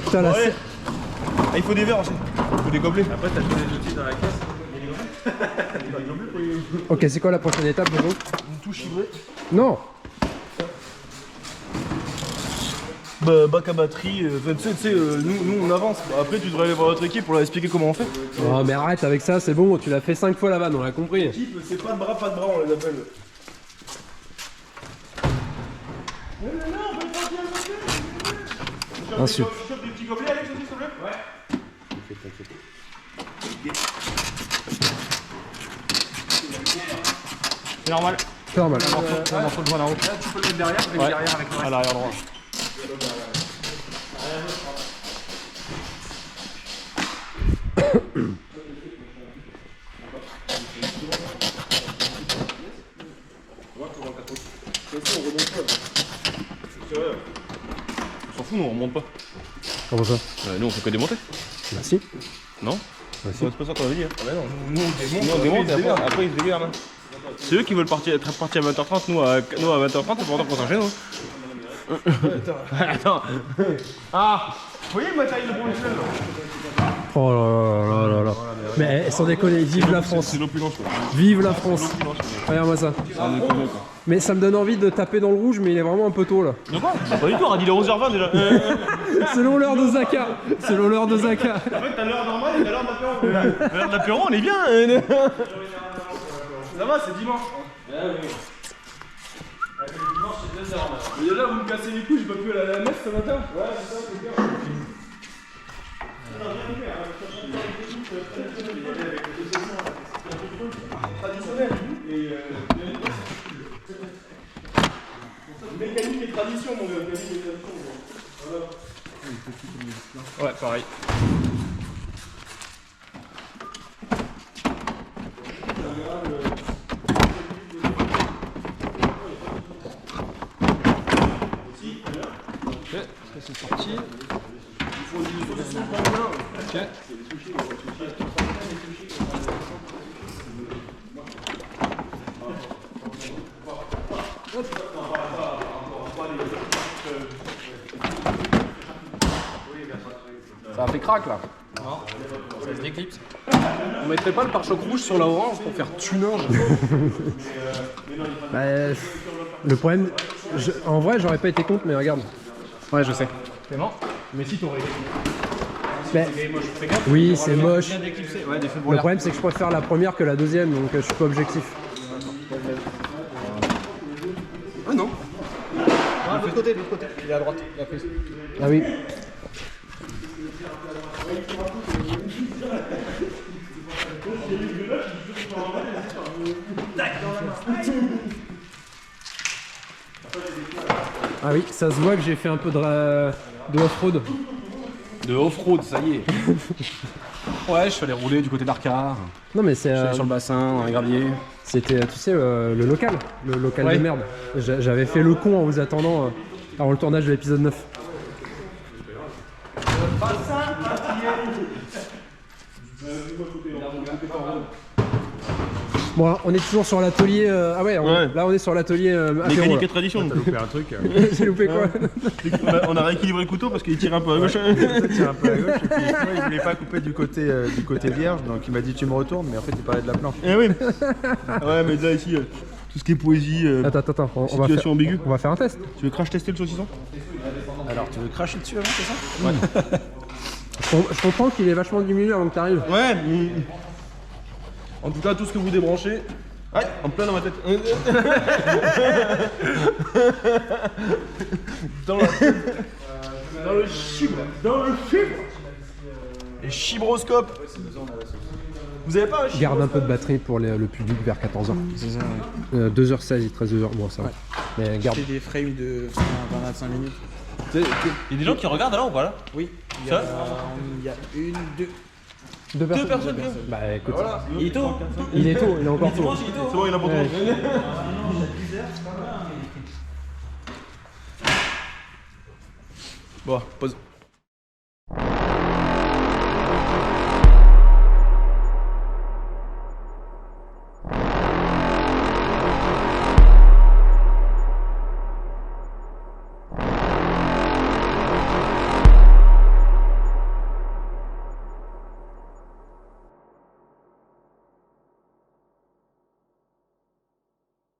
Speaker 1: Putain, là,
Speaker 11: Ouais. Ah, il faut des verres aussi. Il faut des gobelets.
Speaker 5: Après, t'as tous les outils dans la caisse.
Speaker 1: Ok, c'est quoi la prochaine étape, Bobo?
Speaker 11: Une touche givrée.
Speaker 1: Non.
Speaker 11: Bah, bac à batterie. Tu sais, nous, on avance. Bah, après, tu devrais aller voir notre équipe pour leur expliquer comment on fait.
Speaker 1: Oh, mais arrête avec ça, c'est bon, tu l'as fait 5 fois la vanne, on l'a compris.
Speaker 11: L'équipe, c'est pas de bras, on les appelle.
Speaker 1: Ah, super.
Speaker 11: Tu chopes des petits gobelets, Alex, aussi, s'il te plaît? Ouais.
Speaker 7: C'est normal.
Speaker 1: C'est normal.
Speaker 7: Un morceau de joint là-haut.
Speaker 8: Là, tu peux le mettre derrière, avec derrière avec le reste.
Speaker 7: À l'arrière droit.
Speaker 11: On s'en fout, nous, on remonte pas.
Speaker 1: Comment ça?
Speaker 11: Nous, on fait que démonter.
Speaker 1: Bah si.
Speaker 11: Non? C'est pas ça qu'on avait dit. Hein. Ah bah non, nous on démonte et après ils se démerdent. Hein. C'est eux qui veulent être partis à 20h30, nous à 20h30, c'est pour autant qu'on s'enchaîne. Attends. Ah, vous voyez le matériel de professionnel là?
Speaker 1: Oh là là là là. Mais sans déconner, vive la France.
Speaker 11: C'est l'eau plus blanche.
Speaker 1: Vive la France. Regarde-moi ça. Mais ça me donne envie de taper dans le rouge, mais il est vraiment un peu tôt là.
Speaker 11: De quoi? Pas du tout, on a dit les 11h20 déjà.
Speaker 1: Selon l'heure de Zaka. Selon l'heure de Zaka.
Speaker 11: En fait, t'as l'heure normale et t'as l'heure de l'apéro. L'heure de l'apéro, on est bien. Ça va, c'est dimanche. Mais déjà, vous me cassez les couilles, j'ai pas pu aller à la messe ce matin. Ouais, c'est ça, c'est bien. Traditionnel et mécanique et tradition, mon gars. Mécanique et tradition. Voilà.
Speaker 7: Ouais, pareil. Ok, ça c'est sorti. Ok.
Speaker 8: Ça a fait crack là.
Speaker 7: Non, ça se déclipse.
Speaker 8: On mettrait pas le pare-choc rouge sur la orange pour faire tunage?
Speaker 1: Bah, le problème, en vrai, j'aurais pas été contre, mais regarde.
Speaker 8: Ouais, je sais.
Speaker 7: C'est bon.
Speaker 11: Mais si t'aurais.
Speaker 1: Mais, oui, c'est moche.
Speaker 7: Ouais, des feux
Speaker 1: Le problème, c'est que je préfère la première que la deuxième, donc je suis pas objectif.
Speaker 8: Ah non.
Speaker 7: Ah, de l'autre côté, il est à droite, la prise.
Speaker 1: Ah oui. Ah oui, ça se voit que j'ai fait un peu de off-road.
Speaker 8: De off-road, ça y est. Ouais, je suis allé rouler du côté d'Arcar.
Speaker 1: Non mais
Speaker 8: Je suis allé sur le bassin, dans les graviers.
Speaker 1: c'était, tu sais, le local. Le local
Speaker 8: Ouais.
Speaker 1: de merde. J'avais fait le con en vous attendant avant le tournage de l'épisode 9. Bon, on est toujours sur l'atelier. Ah ouais, là on est sur l'atelier.
Speaker 11: Mécanique et tradition.
Speaker 4: T'as loupé un truc.
Speaker 1: J'ai loupé quoi?
Speaker 11: On a rééquilibré le couteau parce qu'il tire un peu à gauche.
Speaker 4: Il tire un peu à gauche et puis sinon, il voulait pas couper du côté vierge, donc il m'a dit tu me retournes, mais en fait il parlait de la planche.
Speaker 11: Eh oui. Ouais, mais là ici, tout ce qui est poésie,
Speaker 1: Attends, on va
Speaker 11: situation
Speaker 1: faire,
Speaker 11: ambiguë.
Speaker 1: on va faire un test.
Speaker 11: Tu veux crash tester le saucisson?
Speaker 4: Alors tu veux cracher dessus avant, c'est ça? Ouais.
Speaker 1: Je comprends qu'il est vachement diminué avant que t'arrives.
Speaker 11: Ouais. En tout cas, tout ce que vous débranchez. Aïe, en plein dans ma tête. Dans le chibre. Dans le chibre. Et chibroscope. Vous avez pas un chibroscope?
Speaker 1: Garde un peu de batterie pour le public vers 14h.
Speaker 4: C'est ça, ouais.
Speaker 1: 2h16, il te reste 2h. Bon, ça va. Mais garde.
Speaker 4: Des frames de 25 minutes.
Speaker 11: Il y a des gens qui regardent là ou pas là?
Speaker 4: Oui. Il y a une, deux.
Speaker 1: Deux
Speaker 11: personnes.
Speaker 1: Bah écoute,
Speaker 11: Voilà.
Speaker 4: Il est tôt.
Speaker 1: il est tôt, il est encore tôt.
Speaker 11: C'est bon, il a pas
Speaker 1: Ouais.
Speaker 11: Bon, pause.